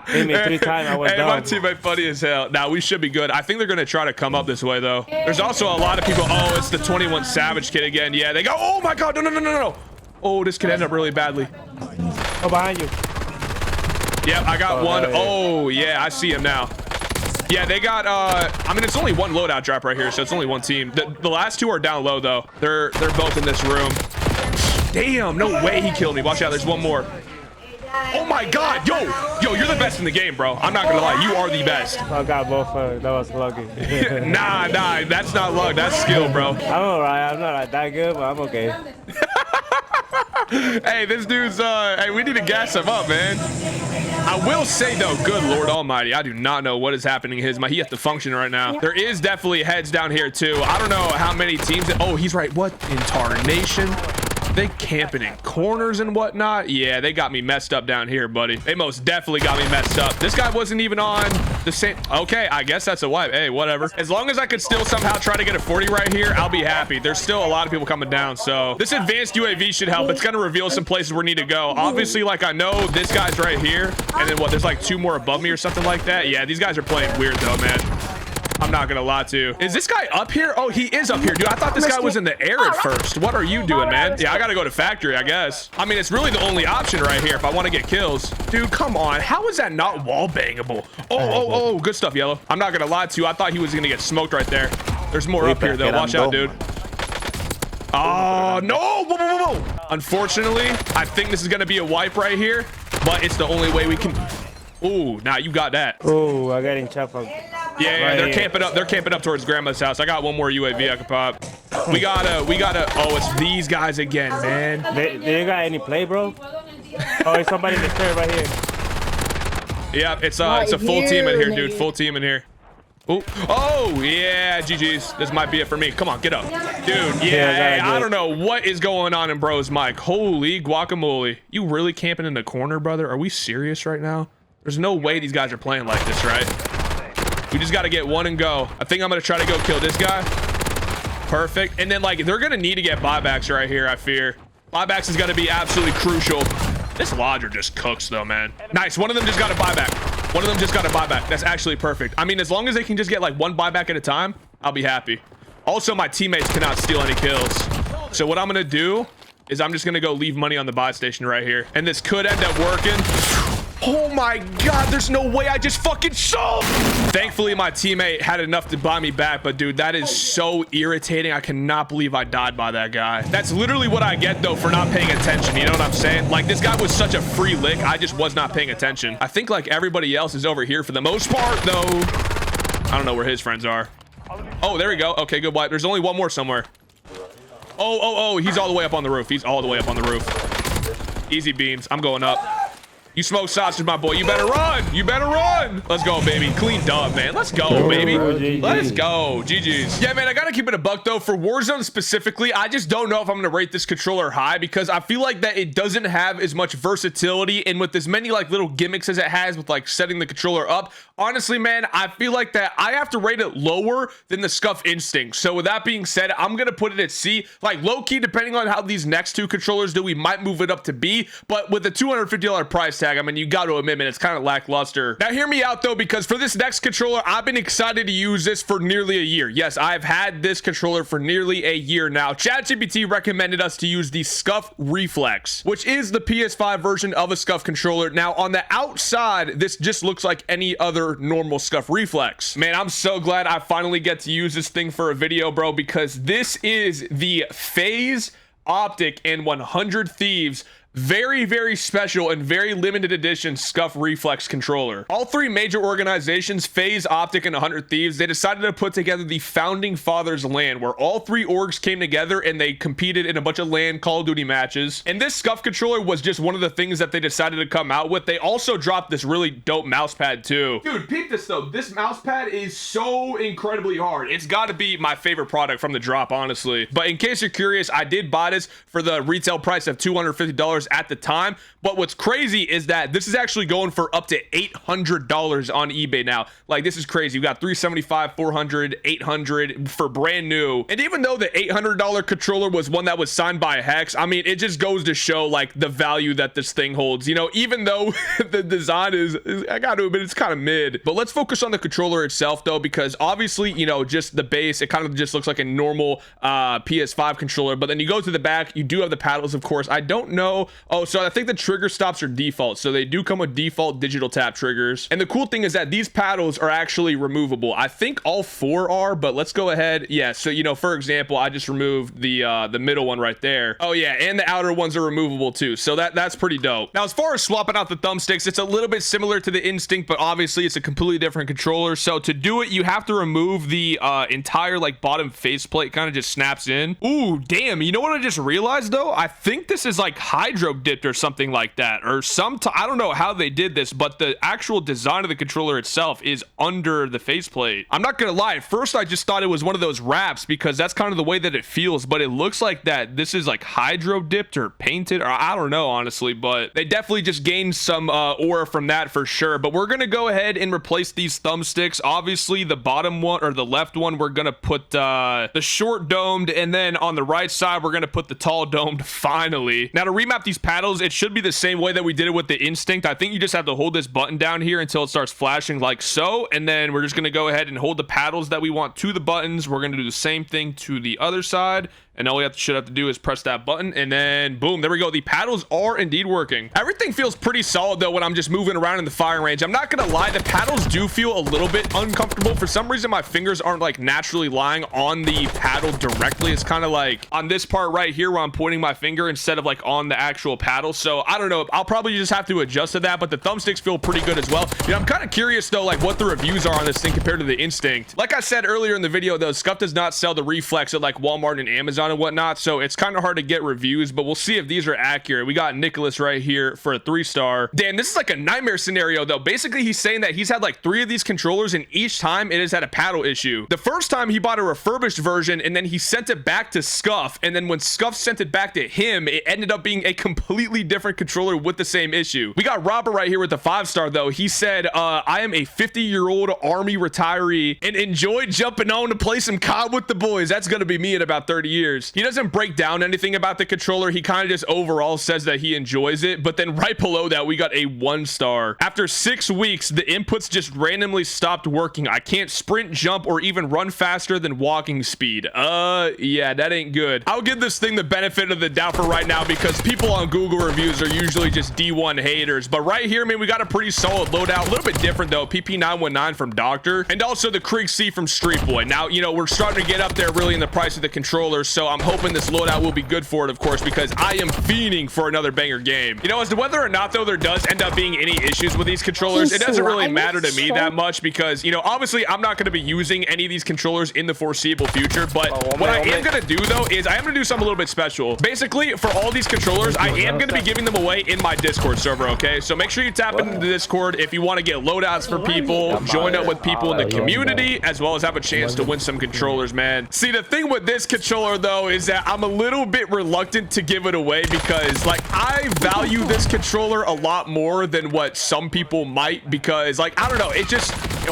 Hit me 3 times, I was hey, down. my teammate funny as hell. Now we should be good. I think they're gonna try to come up this way though. There's also a lot of people. Oh, it's the 21 Savage kid again. Yeah, they go. Oh my God, no, no, no, no, no. Oh, this could end up really badly. Oh, behind you. Yep, I got one. Yeah. Oh yeah, I see him now. Yeah, they got. I mean, it's only one loadout drop right here, so it's only one team. The last 2 are down low though. They're both in this room. Damn, no way he killed me. Watch out, there's one more. Oh my God, yo, you're the best in the game, bro. I'm not gonna lie, you are the best. I got both of them. That was lucky. Nah, that's not luck, that's skill, bro. I'm alright. I'm not like that good, but I'm okay. Hey, this dude's, hey, we need to gas him up, man. I will say, though, good Lord Almighty, I do not know what is happening in his mind. He has to function right now. There is definitely heads down here, too. I don't know how many teams. Oh, he's right. What in tarnation? They camping in corners and whatnot. Yeah, they got me messed up down here, buddy. They most definitely got me messed up. This guy wasn't even on the same. Okay, I guess that's a wipe. Hey, whatever. As long as I could still somehow try to get a 40 right here, I'll be happy. There's still a lot of people coming down, so this advanced UAV should help. It's gonna reveal some places we need to go. Obviously, like, I know this guy's right here, and then what, there's like 2 more above me or something like that. Yeah, these guys are playing weird though, man. I'm not gonna lie to you. Is this guy up here? Oh, he is up here, dude. I thought this guy was in the air at first. What are you doing, man? Yeah, I gotta go to factory, I guess. I mean, it's really the only option right here if I want to get kills. Dude, come on. How is that not wall bangable? Oh, good stuff, Yellow. I'm not gonna lie to you. I thought he was gonna get smoked right there. There's more up here, though. Watch out, dude. Oh, no. Whoa. Unfortunately, I think this is gonna be a wipe right here, but it's the only way we can. Ooh, nah, you got that. Oh, I got in chop up. Yeah, right they're here. camping up. They're camping up towards grandma's house. I got one more UAV I can pop. We gotta. Oh, it's these guys again, man. They got any play, bro? Oh, there's somebody in the stair right here. Yeah, it's a full team in here, dude. Full team in here. Ooh. Oh, yeah, GG's. This might be it for me. Come on, get up. Dude, yeah, I don't know what is going on in bro's mic. Holy guacamole. You really camping in the corner, brother? Are we serious right now? There's no way these guys are playing like this, right? We just got to get one and go. I think I'm going to try to go kill this guy. Perfect. And then, like, they're going to need to get buybacks right here, I fear. Buybacks is going to be absolutely crucial. This lodger just cooks, though, man. Nice. One of them just got a buyback. One of them just got a buyback. That's actually perfect. I mean, as long as they can just get, like, one buyback at a time, I'll be happy. Also, my teammates cannot steal any kills. So what I'm going to do is I'm just going to go leave money on the buy station right here. And this could end up working. Oh my God, there's no way I just fucking sold. Thankfully, my teammate had enough to buy me back, but dude, that is so irritating. I cannot believe I died by that guy. That's literally what I get though for not paying attention. You know what I'm saying? Like, this guy was such a free lick. I just was not paying attention. I think like everybody else is over here for the most part though. I don't know where his friends are. Oh, there we go. Okay, good wipe. There's only one more somewhere. Oh, he's all the way up on the roof. He's all the way up on the roof. Easy beans. I'm going up. You smoke sausage, my boy. You better run. You better run. Let's go, baby. Clean dub, man. Let's go, baby. Let's go. GG's. Yeah, man, I gotta keep it a buck, though. For Warzone specifically, I just don't know if I'm gonna rate this controller high because I feel like that it doesn't have as much versatility and with as many, like, little gimmicks as it has with, like, setting the controller up. Honestly, man, I feel like that I have to rate it lower than the Scuff Instinct. So with that being said, I'm gonna put it at C. Like, low-key, depending on how these next 2 controllers do, we might move it up to B. But with the $250 price tag, I mean, you got to admit, man, it's kind of lackluster. Now, hear me out, though, because for this next controller, I've been excited to use this for nearly a year. Yes, I've had this controller for nearly a year now. ChatGPT recommended us to use the Scuff Reflex, which is the PS5 version of a Scuff controller. Now, on the outside, this just looks like any other normal Scuff Reflex. Man, I'm so glad I finally get to use this thing for a video, bro, because this is the Phase Optic and 100 Thieves very, very special and very limited edition Scuff Reflex controller. All 3 major organizations, Phase, Optic, and 100 Thieves, they decided to put together the Founding Fathers LAN, where all 3 orgs came together and they competed in a bunch of LAN Call of Duty matches. And this Scuff controller was just one of the things that they decided to come out with. They also dropped this really dope mouse pad too. Dude, peep this though. This mouse pad is so incredibly hard. It's got to be my favorite product from the drop, honestly. But in case you're curious, I did buy this for the retail price of $250 at the time. But what's crazy is that this is actually going for up to $800 on eBay now. Like, this is crazy. You got $375, $400, $800 for brand new. And even though the $800 controller was one that was signed by Hex, I mean, it just goes to show like the value that this thing holds. You know, even though the design is I gotta admit, it's kind of mid. But let's focus on the controller itself though, because obviously, you know, just the base, it kind of just looks like a normal PS5 controller. But then you go to the back, you do have the paddles, of course. I don't know Oh, so I think the trigger stops are default. So they do come with default digital tap triggers. And the cool thing is that these paddles are actually removable. I think all 4 are, but let's go ahead. Yeah, so, you know, for example, I just removed the middle one right there. Oh, yeah, and the outer ones are removable too. So that's pretty dope. Now, as far as swapping out the thumbsticks, it's a little bit similar to the Instinct, but obviously it's a completely different controller. So to do it, you have to remove the entire like bottom faceplate. Kind of just snaps in. Ooh, damn. You know what I just realized though? I think this is like hydro dipped or something like that, or I don't know how they did this, but the actual design of the controller itself is under the faceplate. I'm not gonna lie, at first I just thought it was one of those wraps because that's kind of the way that it feels, but it looks like that this is like hydro dipped or painted, or I don't know honestly, but they definitely just gained some aura from that for sure. But we're gonna go ahead and replace these thumbsticks. Obviously the bottom one or the left one, we're gonna put the short domed, and then on the right side we're gonna put the tall domed finally. Now to remap these paddles, it should be the same way that we did it with the Instinct. I think you just have to hold this button down here until it starts flashing like so, and then we're just gonna go ahead and hold the paddles that we want to the buttons. We're gonna do the same thing to the other side, and all we should have to do is press that button, and then boom, there we go. The paddles are indeed working. Everything feels pretty solid though when I'm just moving around in the firing range. I'm not gonna lie, the paddles do feel a little bit uncomfortable. For some reason my fingers aren't like naturally lying on the paddle directly. It's kind of like on this part right here where I'm pointing my finger instead of like on the actual paddle. So I don't know, I'll probably just have to adjust to that, but the thumbsticks feel pretty good as well. You know, I'm kind of curious though, like what the reviews are on this thing compared to the Instinct. Like I said earlier in the video though, Scuff does not sell the Reflex at like Walmart and Amazon and whatnot, so it's kind of hard to get reviews, but we'll see if these are accurate. We got Nicholas right here for a 3-star. Damn, this is like a nightmare scenario though. Basically he's saying that he's had like 3 of these controllers, and each time it has had a paddle issue. The first time he bought a refurbished version, and then he sent it back to Scuff, and then when Scuff sent it back to him, it ended up being a completely different controller with the same issue. We got Robert right here with the 5-star though. He said, I am a 50-year-old army retiree and enjoy jumping on to play some COD with the boys. That's gonna be me in about 30 years. He doesn't break down anything about the controller. He kind of just overall says that he enjoys it, but then right below that we got a 1-star. After 6 weeks, the inputs just randomly stopped working. I can't sprint, jump, or even run faster than walking speed. Yeah, that ain't good. I'll give this thing the benefit of the doubt for right now because people on Google reviews are usually just D1 haters, but right here, man, we got a pretty solid loadout. A little bit different though. PP919 from Doctor, and also the Krieg C from Street Boy. Now, you know, we're starting to get up there really in the price of the controller, so I'm hoping this loadout will be good for it, of course, because I am fiending for another banger game. You know, as to whether or not though there does end up being any issues with these controllers, it doesn't really matter to me that much because, you know, obviously I'm not going to be using any of these controllers in the foreseeable future, but what I am going to do though is I am going to do something a little bit special. Basically, for all these controllers, I am going to be giving them away in my Discord server, okay? So make sure you tap into the Discord if you want to get loadouts for people, join up with people in the community, as well as have a chance to win some controllers, man. See, the thing with this controller though is that I'm a little bit reluctant to give it away because like I value this controller a lot more than what some people might, because like I don't know, it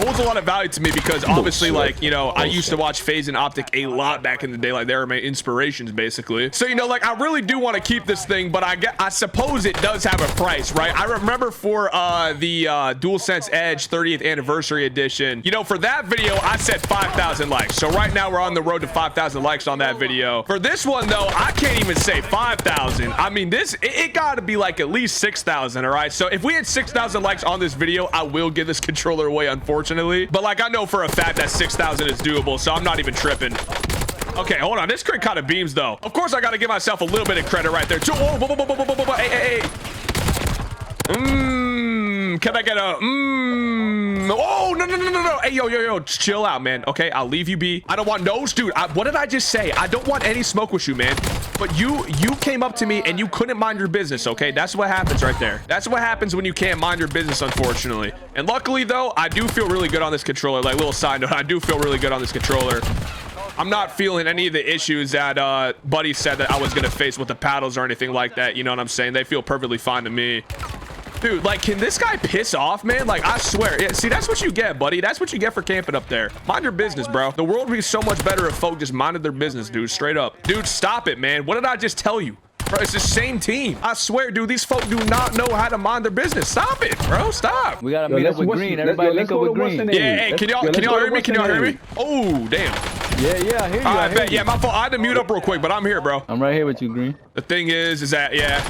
holds a lot of value to me because obviously like, you know, I used to watch FaZe and Optic a lot back in the day. Like they were my inspirations basically. So, you know, like I really do want to keep this thing, but I suppose it does have a price, right? I remember for the DualSense Edge 30th anniversary edition, you know, for that video I said 5,000 likes. So right now we're on the road to 5,000 likes on that video. For this one though, I can't even say 5,000. I mean, this it got to be like at least 6,000. All right, so if we had 6,000 likes on this video, I will give this controller away, unfortunately, but like I know for a fact that 6,000 is doable, so I'm not even tripping. Okay, hold on, this crit kind of beams though. Of course I got to give myself a little bit of credit right there too. Oh, hey. Can I get a oh, no. Hey, yo, just chill out, man. Okay, I'll leave you be. I don't want no, dude. What did I just say? I don't want any smoke with you, man. But you came up to me and you couldn't mind your business, okay? That's what happens right there. That's what happens when you can't mind your business, unfortunately. And luckily, though, I do feel really good on this controller. Like, little side note, I do feel really good on this controller. I'm not feeling any of the issues that Buddy said that I was going to face with the paddles or anything like that. You know what I'm saying? They feel perfectly fine to me. Dude, like, can this guy piss off, man? Like, I swear. Yeah, see, that's what you get, buddy. That's what you get for camping up there. Mind your business, bro. The world would be so much better if folk just minded their business, dude. Straight up. Dude, stop it, man. What did I just tell you? Bro, it's the same team. I swear, dude, these folk do not know how to mind their business. Stop it, bro. Stop. We gotta meet up with Green. Everybody link up with Green. Yeah, hey, can y'all hear me? Can y'all hear me? Oh, damn. Yeah, I hear you. All right, bet. Yeah, my fault. I had to mute up real quick, but I'm here, bro. I'm right here with you, Green. The thing is that, yeah.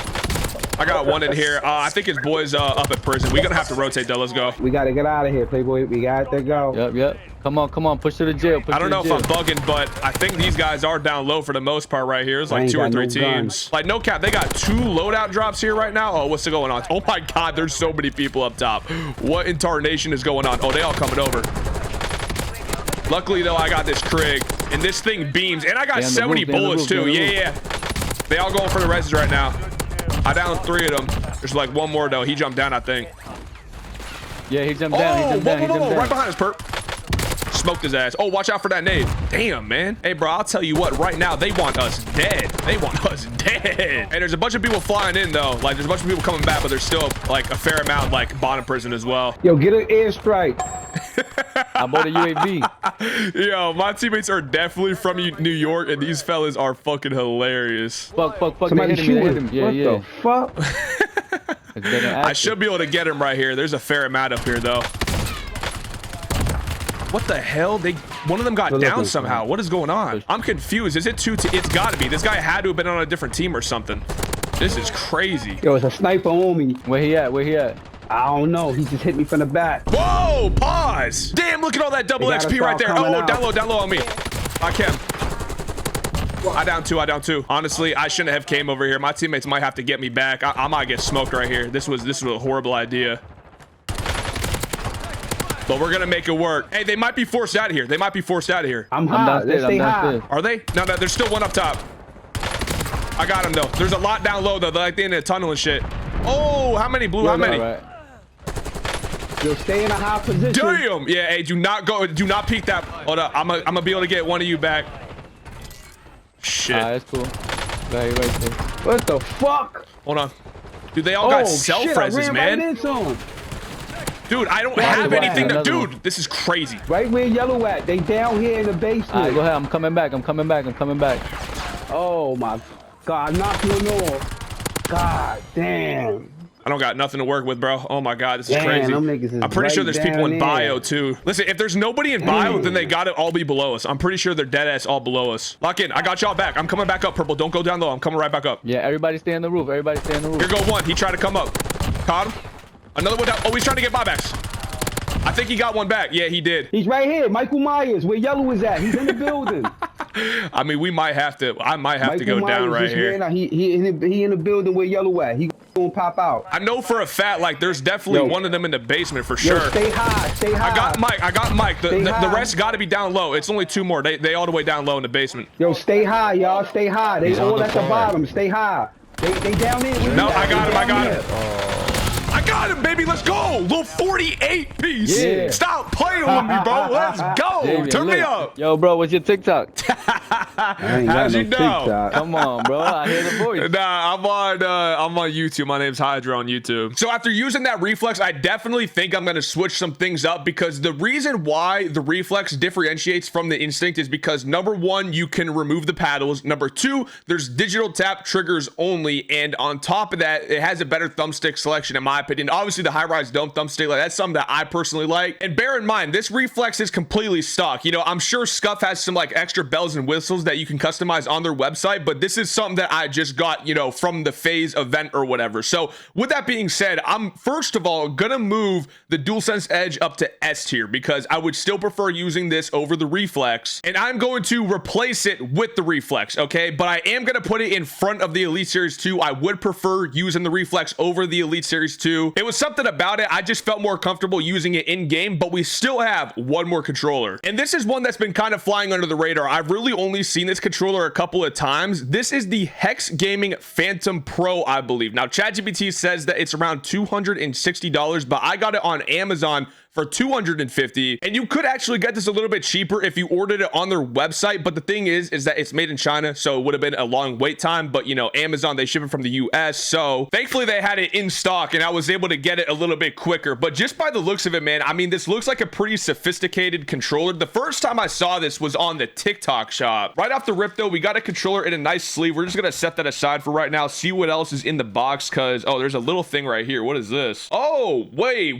I got one in here. I think his boy's up at prison. We're gonna have to rotate though. Let's go. We gotta get out of here, Playboy. We got to go. Yep. Come on. Push to the jail. I don't know if I'm bugging, but I think these guys are down low for the most part right here. It's like 2 or 3 teams. Like no cap, they got 2 loadout drops here right now. Oh, what's going on? Oh my God, there's so many people up top. What in tarnation is going on? Oh, they all coming over. Luckily though, I got this Krig and this thing beams, and I got 70 bullets too. Yeah. They all going for the reses right now. I downed 3 of them. There's like one more though. He jumped down, I think. Yeah, he jumped down. Whoa, right behind us, perp. Smoked his ass. Oh, watch out for that nade. Damn, man. Hey, bro, I'll tell you what. Right now, they want us dead. They want us dead. Hey, there's a bunch of people flying in though. Like, there's a bunch of people coming back, but there's still like a fair amount like bottom prison as well. Yo, get an airstrike. I bought a UAV. Yo, my teammates are definitely from New York, and these fellas are fucking hilarious. Fuck. Somebody shoot him. Yeah. What the fuck? I should be able to get him right here. There's a fair amount up here though. What the hell? One of them got down somehow. What is going on? I'm confused. Is it 2? It's got to be. This guy had to have been on a different team or something. This is crazy. Yo, it's a sniper on me. Where he at? I don't know. He just hit me from the back. Whoa! Pause. Damn! Look at all that double XP right there. Oh, down low on me. I can. I down two. Honestly, I shouldn't have came over here. My teammates might have to get me back. I might get smoked right here. This was a horrible idea. But we're gonna make it work. Hey, they might be forced out of here. I'm high. Let's stay high. Are they? No, there's still one up top. I got him though. There's a lot down low though. They're like in the tunnel and shit. Oh, how many blue? How many? Right. Yo, stay in a high position. Damn. Yeah. Hey, do not peek that. Hold up. I'm gonna be able to get one of you back. Shit. That's cool. Right there. What the fuck? Hold on. Dude, they all got self-reses, man. Right, dude, I don't have anything to... Dude, this is crazy. Right where yellow at. They down here in the basement. All right, go ahead. I'm coming back. Oh, my God. Knock you off. God damn. I don't got nothing to work with, bro. Oh, my God. This is Damn, crazy. I'm pretty sure there's people in bio, there. too. Listen, if there's nobody in bio, then they got to all be below us. I'm pretty sure they're dead ass all below us. Lock in. I got y'all back. I'm coming back up, Purple. Don't go down low. I'm coming right back up. Yeah, everybody stay on the roof. Here go one. He tried to come up. Caught him. Another one down. Oh, he's trying to get buybacks. I think he got one back. Yeah, he did. He's right here. Michael Myers, where yellow is at. He's in the building. I mean, I might have to go down right here. He in the building where yellow at. He gonna pop out. I know for a fact, like, there's definitely one of them in the basement for sure. Stay high. I got Mike. The rest got to be down low. It's only 2 more. They all the way down low in the basement. Yo, stay high, y'all. Stay high. They all at the bottom. Stay high. They down there. No, I got him. I got him, baby. Let's go. Little 48 piece. Yeah. Stop playing with me, bro. Let's go. Damn, Turn me up. Yo, bro, what's your TikTok? How'd you know? Come on, bro. I hear the voice. Nah, I'm on YouTube. My name's Hydra on YouTube. So after using that reflex, I definitely think I'm going to switch some things up, because the reason why the reflex differentiates from the instinct is because, number 1, you can remove the paddles. Number 2, there's digital tap triggers only. And on top of that, it has a better thumbstick selection, in my opinion. Obviously, the high-rise dome thumbstick, like, that's something that I personally like. And bear in mind, this reflex is completely stock. You know, I'm sure Scuff has some like extra bells and whistles that you can customize on their website, but this is something that I just got, you know, from the phase event or whatever. So with that being said, I'm first of all gonna move the DualSense Edge up to S tier, because I would still prefer using this over the reflex, and I'm going to replace it with the reflex, okay? But I am gonna put it in front of the Elite Series 2. I would prefer using the reflex over the Elite Series 2. It was something about it. I just felt more comfortable using it in game, but we still have one more controller. And this is one that's been kind of flying under the radar. I've really only seen this controller a couple of times. This is the Hex Gaming Phantom Pro, I believe. Now, ChatGPT says that it's around $260, but I got it on Amazon for $250, and you could actually get this a little bit cheaper if you ordered it on their website. But the thing is that it's made in China, so it would have been a long wait time. But you know, Amazon, they ship it from the US, so thankfully they had it in stock and I was able to get it a little bit quicker. But just by the looks of it, man, I mean, this looks like a pretty sophisticated controller. The first time I saw this was on the TikTok shop. Right off the rip though, we got a controller in a nice sleeve. We're just gonna set that aside for right now, see what else is in the box, because oh, there's a little thing right here. What is this? Oh wait,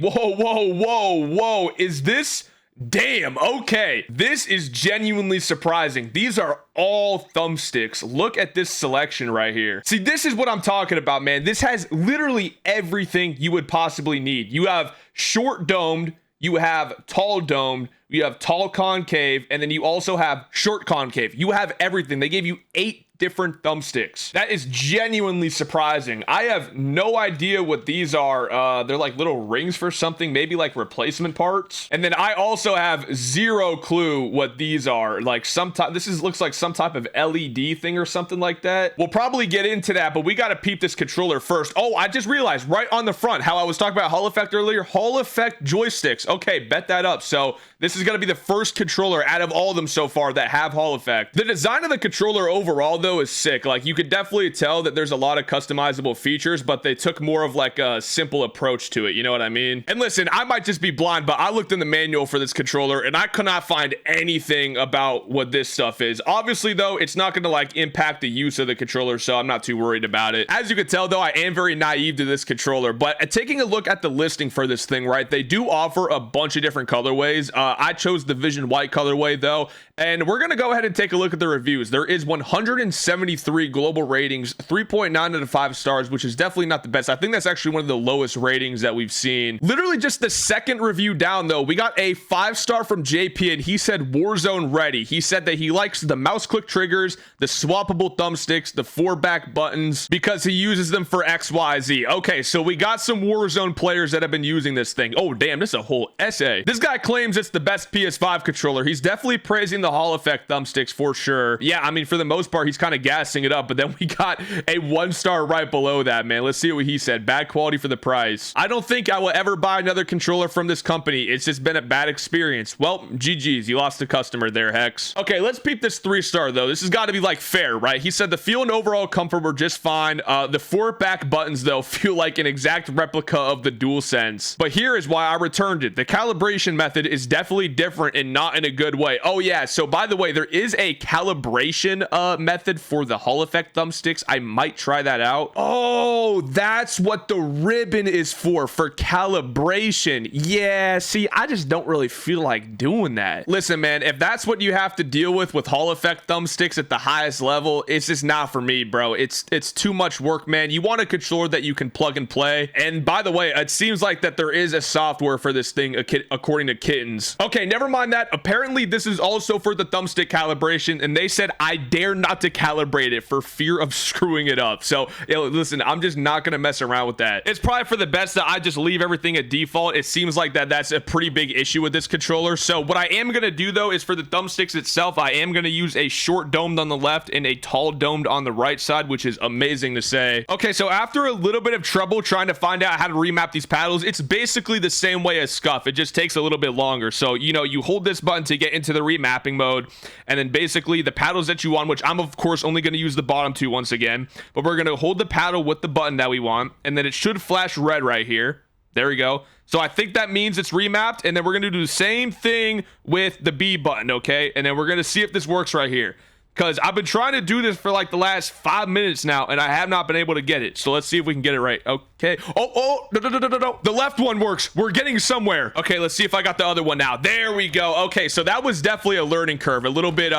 whoa, is this Damn, okay. This is genuinely surprising. These are all thumbsticks. Look at this selection right here. See, this is what I'm talking about, man. This has literally everything you would possibly need. You have short domed, you have tall domed, you have tall concave, and then you also have short concave. You have everything. They gave you 8 different thumbsticks. That is genuinely surprising. I have no idea what these are. They're like little rings for something, maybe like replacement parts. And then I also have 0 clue what these are. Like looks like some type of LED thing or something like that. We'll probably get into that, but we got to peep this controller first. Oh, I just realized right on the front how I was talking about Hall Effect earlier. Hall Effect joysticks. Okay, bet that up. So this is going to be the first controller out of all of them so far that have Hall Effect. The design of the controller overall though is sick. Like you could definitely tell that there's a lot of customizable features, but they took more of like a simple approach to it. You know what I mean? And listen, I might just be blind, but I looked in the manual for this controller and I could not find anything about what this stuff is. Obviously though, it's not going to like impact the use of the controller, so I'm not too worried about it. As you can tell though, I am very naive to this controller, but taking a look at the listing for this thing, right, they do offer a bunch of different colorways. I chose the Vision White colorway though, and we're going to go ahead and take a look at the reviews. There is 173 global ratings, 3.9 out of 5 stars, which is definitely not the best. I think that's actually one of the lowest ratings that we've seen. Literally just the second review down though, we got a 5-star from JP, and he said Warzone ready. He said that he likes the mouse click triggers, the swappable thumbsticks, the 4 back buttons because he uses them for XYZ. Okay, so we got some Warzone players that have been using this thing. Oh damn, this is a whole essay. This guy claims it's the best PS5 controller. He's definitely praising the Hall Effect thumbsticks for sure. Yeah, I mean, for the most part, he's kind of gassing it up, but then we got a 1-star right below that, man. Let's see what he said. Bad quality for the price. I don't think I will ever buy another controller from this company. It's just been a bad experience. Well, GG's. You lost a customer there, Hex. Okay, let's peep this 3-star though. This has got to be like fair, right? He said the feel and overall comfort were just fine. The 4 back buttons though feel like an exact replica of the DualSense. But here is why I returned it. The calibration method is definitely different and not in a good way. Oh yeah, so by the way, there is a calibration method for the Hall Effect thumbsticks. I might try that out. Oh, that's what the ribbon is for calibration. Yeah, see, I just don't really feel like doing that. Listen, man, if that's what you have to deal with Hall Effect thumbsticks at the highest level, it's just not for me, bro. It's too much work, man. You want a controller that you can plug and play. And by the way, it seems like that there is a software for this thing according to Kittens. Okay, never mind that. Apparently, this is also for the thumbstick calibration, and they said I dare not to calibrate it for fear of screwing it up. So, listen, I'm just not gonna mess around with that. It's probably for the best that I just leave everything at default. It seems like that's a pretty big issue with this controller. So what I am gonna do though is for the thumbsticks itself, I am gonna use a short domed on the left and a tall domed on the right side, which is amazing to say. Okay, so after a little bit of trouble trying to find out how to remap these paddles, it's basically the same way as Scuff. It just takes a little bit longer. So, you hold this button to get into the remapping mode, and then basically the paddles that you want, which I'm of course only going to use the bottom 2 once again, but we're going to hold the paddle with the button that we want, and then it should flash red right here. There we go. So I think that means it's remapped, and then we're going to do the same thing with the B button, okay? And then we're going to see if this works right here, because I've been trying to do this for like the last 5 minutes now, and I have not been able to get it. So let's see if we can get it right. Okay. Oh, no. The left one works. We're getting somewhere. Okay, let's see if I got the other one now. There we go. Okay, so that was definitely a learning curve. A little bit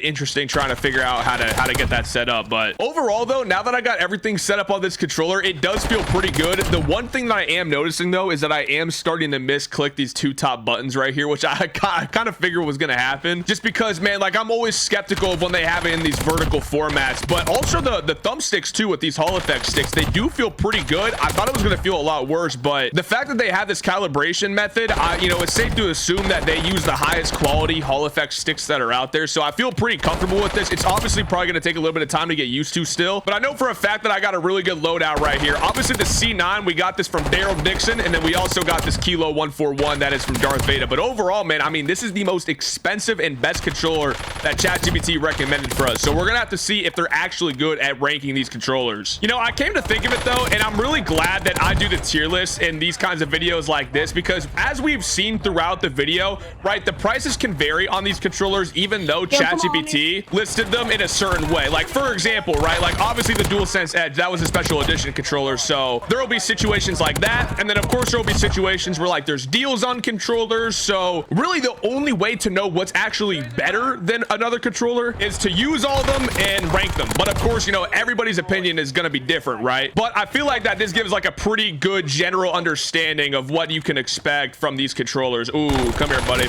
interesting trying to figure out how to get that set up. But overall, though, now that I got everything set up on this controller, it does feel pretty good. The one thing that I am noticing, though, is that I am starting to misclick these 2 top buttons right here, which I kind of figured was going to happen. Just because, man, like, I'm always skeptical of when they have it in these vertical formats, but also the thumbsticks too with these Hall Effect sticks, they do feel pretty good. I thought it was going to feel a lot worse, but the fact that they have this calibration method, it's safe to assume that they use the highest quality Hall Effect sticks that are out there. So I feel pretty comfortable with this. It's obviously probably going to take a little bit of time to get used to still, but I know for a fact that I got a really good loadout right here. Obviously the C9, we got this from Daryl Dixon, and then we also got this Kilo 141 that is from Darth Vader. But overall, man, I mean, this is the most expensive and best controller that ChatGPT recommends recommended for us. So we're gonna have to see if they're actually good at ranking these controllers. You know, I came to think of it though, and I'm really glad that I do the tier list in these kinds of videos like this, because as we've seen throughout the video, right, the prices can vary on these controllers, even though ChatGPT listed them in a certain way. Like, for example, right, like obviously the DualSense Edge, that was a special edition controller, so there will be situations like that, and then of course there will be situations where like there's deals on controllers. So really the only way to know what's actually better than another controller is to use all of them and rank them. But of course, you know, everybody's opinion is going to be different, right? But I feel like that this gives like a pretty good general understanding of what you can expect from these controllers. Ooh, come here, buddy.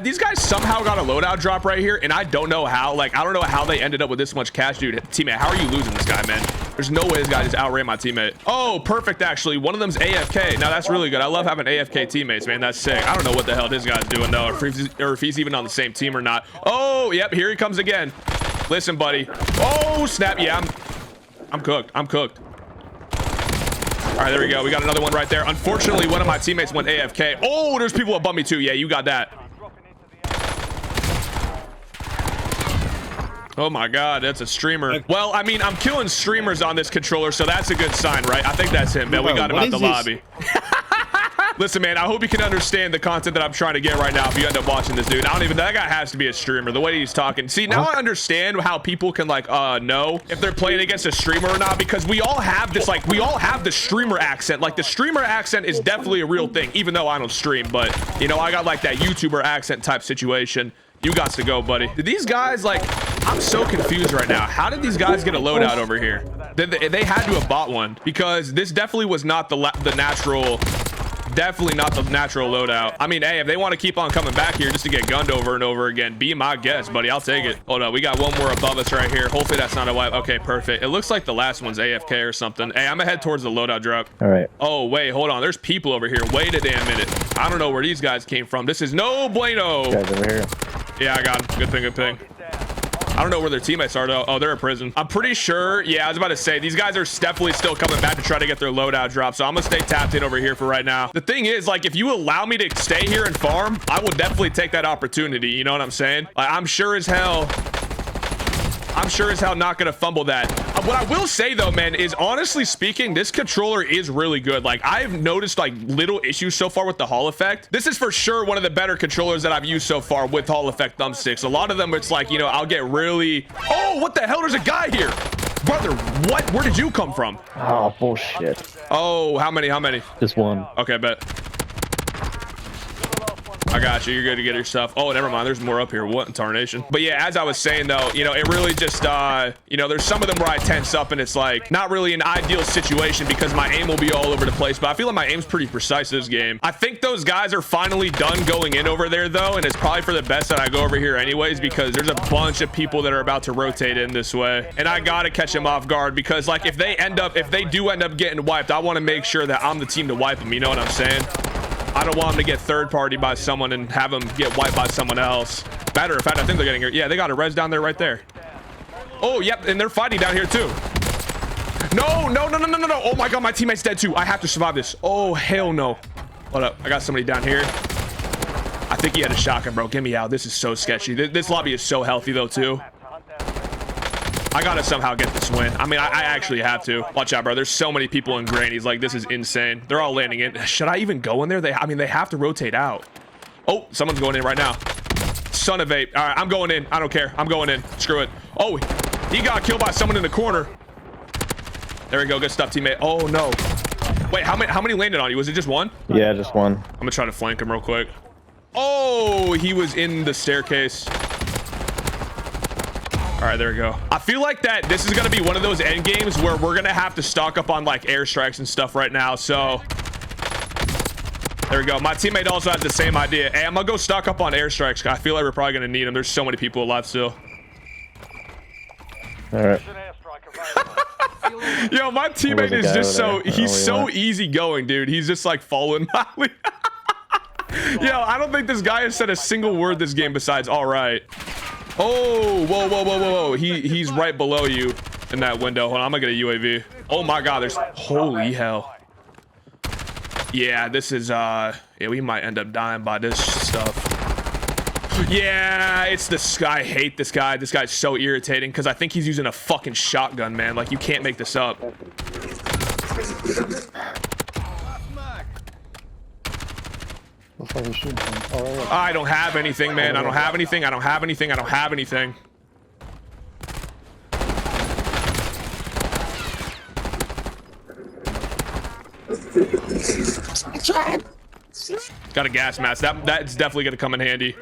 These guys somehow got a loadout drop right here, and I don't know how. Like, I don't know how they ended up with this much cash. Dude, teammate, how are you losing this guy, man? There's no way this guy just outran my teammate. Oh, perfect, actually. One of them's AFK. Now, that's really good. I love having AFK teammates, man. That's sick. I don't know what the hell this guy's doing, though, or if he's even on the same team or not. Oh, yep, here he comes again. Listen, buddy. Oh, snap. Yeah, I'm cooked. I'm cooked. All right, there we go. We got another one right there. Unfortunately, one of my teammates went AFK. Oh, there's people above me, too. Yeah, you got that. Oh my god, that's a streamer. Well, I mean, I'm killing streamers on this controller, so that's a good sign, right? I think that's him, man. We got him out the lobby. Listen, man, I hope you can understand the content that I'm trying to get right now if you end up watching this, dude. I don't even, that guy has to be a streamer, the way he's talking. See, now I understand how people can like know if they're playing against a streamer or not, because we all have this, like, we all have the streamer accent. Like, the streamer accent is definitely a real thing, even though I don't stream. But, you know, I got like that YouTuber accent type situation. You got to go, buddy. Did these guys, like, I'm so confused right now. How did these guys get a loadout over here? They had to have bought one, because this definitely was not the natural, definitely not the natural loadout. I mean, hey, if they want to keep on coming back here just to get gunned over and over again, be my guest, buddy. I'll take it. Hold on, we got one more above us right here. Hopefully that's not a wipe. Okay, perfect. It looks like the last one's AFK or something. Hey, I'm gonna head towards the loadout drop. All right. Oh, wait, hold on. There's people over here. Wait a damn minute. I don't know where these guys came from. This is no bueno. Guys over here. Yeah, I got him. Good thing, good thing. I don't know where their teammates are, though. Oh, they're in prison. I'm pretty sure. Yeah, I was about to say, these guys are definitely still coming back to try to get their loadout drop. So I'm going to stay tapped in over here for right now. The thing is, like, if you allow me to stay here and farm, I will definitely take that opportunity. You know what I'm saying? Like, I'm sure as hell not gonna fumble that. What I will say though, man, is honestly speaking, this controller is really good. Like, I've noticed like little issues so far with the Hall effect. This is for sure one of the better controllers that I've used so far with Hall effect thumbsticks. A lot of them, it's like, you know, I'll get really, oh, what the hell? There's a guy here. Brother, what? Where did you come from? Oh, bullshit. Oh, how many? Just one. Okay, bet. I got you. You're good to get your stuff. Oh, never mind. There's more up here. What in tarnation? But yeah, as I was saying though, you know, it really just, you know, there's some of them where I tense up and it's like not really an ideal situation because my aim will be all over the place. But I feel like my aim's pretty precise this game. I think those guys are finally done going in over there though, and it's probably for the best that I go over here anyways, because there's a bunch of people that are about to rotate in this way, and I gotta catch them off guard, because like if they do end up getting wiped, I want to make sure that I'm the team to wipe them. You know what I'm saying? I don't want them to get third party by someone and have them get wiped by someone else. Matter of fact, I think they're getting, yeah, they got a res down there right there. Oh, yep, and they're fighting down here too. No. Oh my god, my teammate's dead too. I have to survive this. Oh, hell no. Hold up, I got somebody down here. I think he had a shotgun, bro. Get me out. This is so sketchy. This lobby is so healthy though too. I gotta somehow get this win. I mean, I actually have to. Watch out, bro. There's so many people in grannies. Like, this is insane. They're all landing in. Should I even go in there? I mean, they have to rotate out. Oh, someone's going in right now. Son of a. All right, I'm going in. I don't care. I'm going in. Screw it. Oh, he got killed by someone in the corner. There we go. Good stuff, teammate. Oh, no. Wait, how many landed on you? Was it just one? Yeah, just one. I'm gonna try to flank him real quick. Oh, he was in the staircase. All right, there we go. I feel like that this is going to be one of those end games where we're going to have to stock up on like airstrikes and stuff right now. So there we go. My teammate also has the same idea. Hey, I'm going to go stock up on airstrikes. I feel like we're probably going to need them. There's so many people alive still. All right. Yo, my teammate is just so, he's so easygoing, dude. He's just like following my lead. Yo, I don't think this guy has said a single word this game besides all right. Oh, whoa. He's right below you in that window. Hold on, I'm gonna get a UAV. Oh my god, there's, holy hell. Yeah, this is, yeah, we might end up dying by this stuff. Yeah, it's this guy. I hate this guy. This guy's so irritating because I think he's using a fucking shotgun, man. Like, you can't make this up. I don't have anything, man. I don't have anything. I don't have anything. I don't have anything. Got a gas mask. That's definitely gonna come in handy.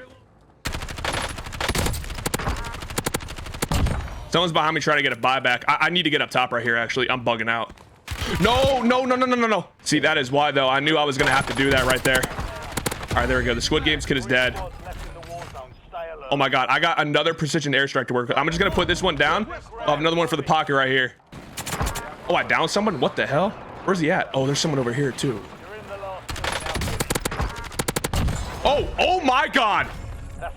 Someone's behind me trying to get a buyback. I need to get up top right here, actually. I'm bugging out. No, no, no, no, no, no, no. See, that is why, though. I knew I was gonna have to do that right there. All right, there we go. The Squid Games kid is dead. Oh my God, I got another precision airstrike to work with. I'm just gonna put this one down. I'll have another one for the pocket right here. Oh, I downed someone? What the hell? Where's he at? Oh, there's someone over here too. Oh my God.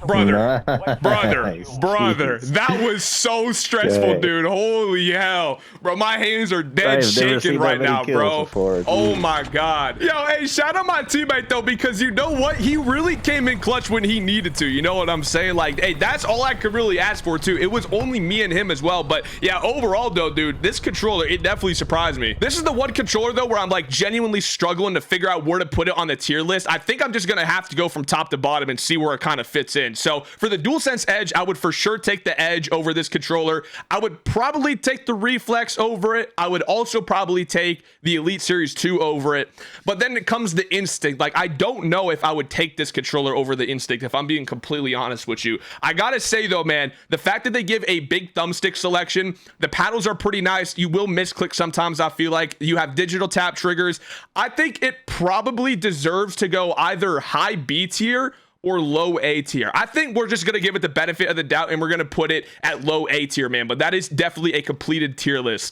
Brother, brother, that was so stressful, dude. Holy hell, bro, my hands are dead shaking right now, bro. Oh my God. Yo, hey, shout out my teammate though, because you know what, he really came in clutch when he needed to. You know what I'm saying? Like, hey, that's all I could really ask for too. It was only me and him as well. But yeah, overall though, dude, this controller, it definitely surprised me. This is the one controller though where I'm like genuinely struggling to figure out where to put it on the tier list. I think I'm just gonna have to go from top to bottom and see where it kind of fits in. So for the DualSense Edge, I would for sure take the Edge over this controller. I would probably take the Reflex over it. I would also probably take the Elite Series 2 over it. But then it comes the Instinct. Like, I don't know if I would take this controller over the Instinct, if I'm being completely honest with you. I gotta say though, man, the fact that they give a big thumbstick selection, the paddles are pretty nice. You will misclick sometimes, I feel like. You have digital tap triggers. I think it probably deserves to go either high B tier or low A tier. I think we're just gonna give it the benefit of the doubt and we're gonna put it at low A tier, man. But that is definitely a completed tier list.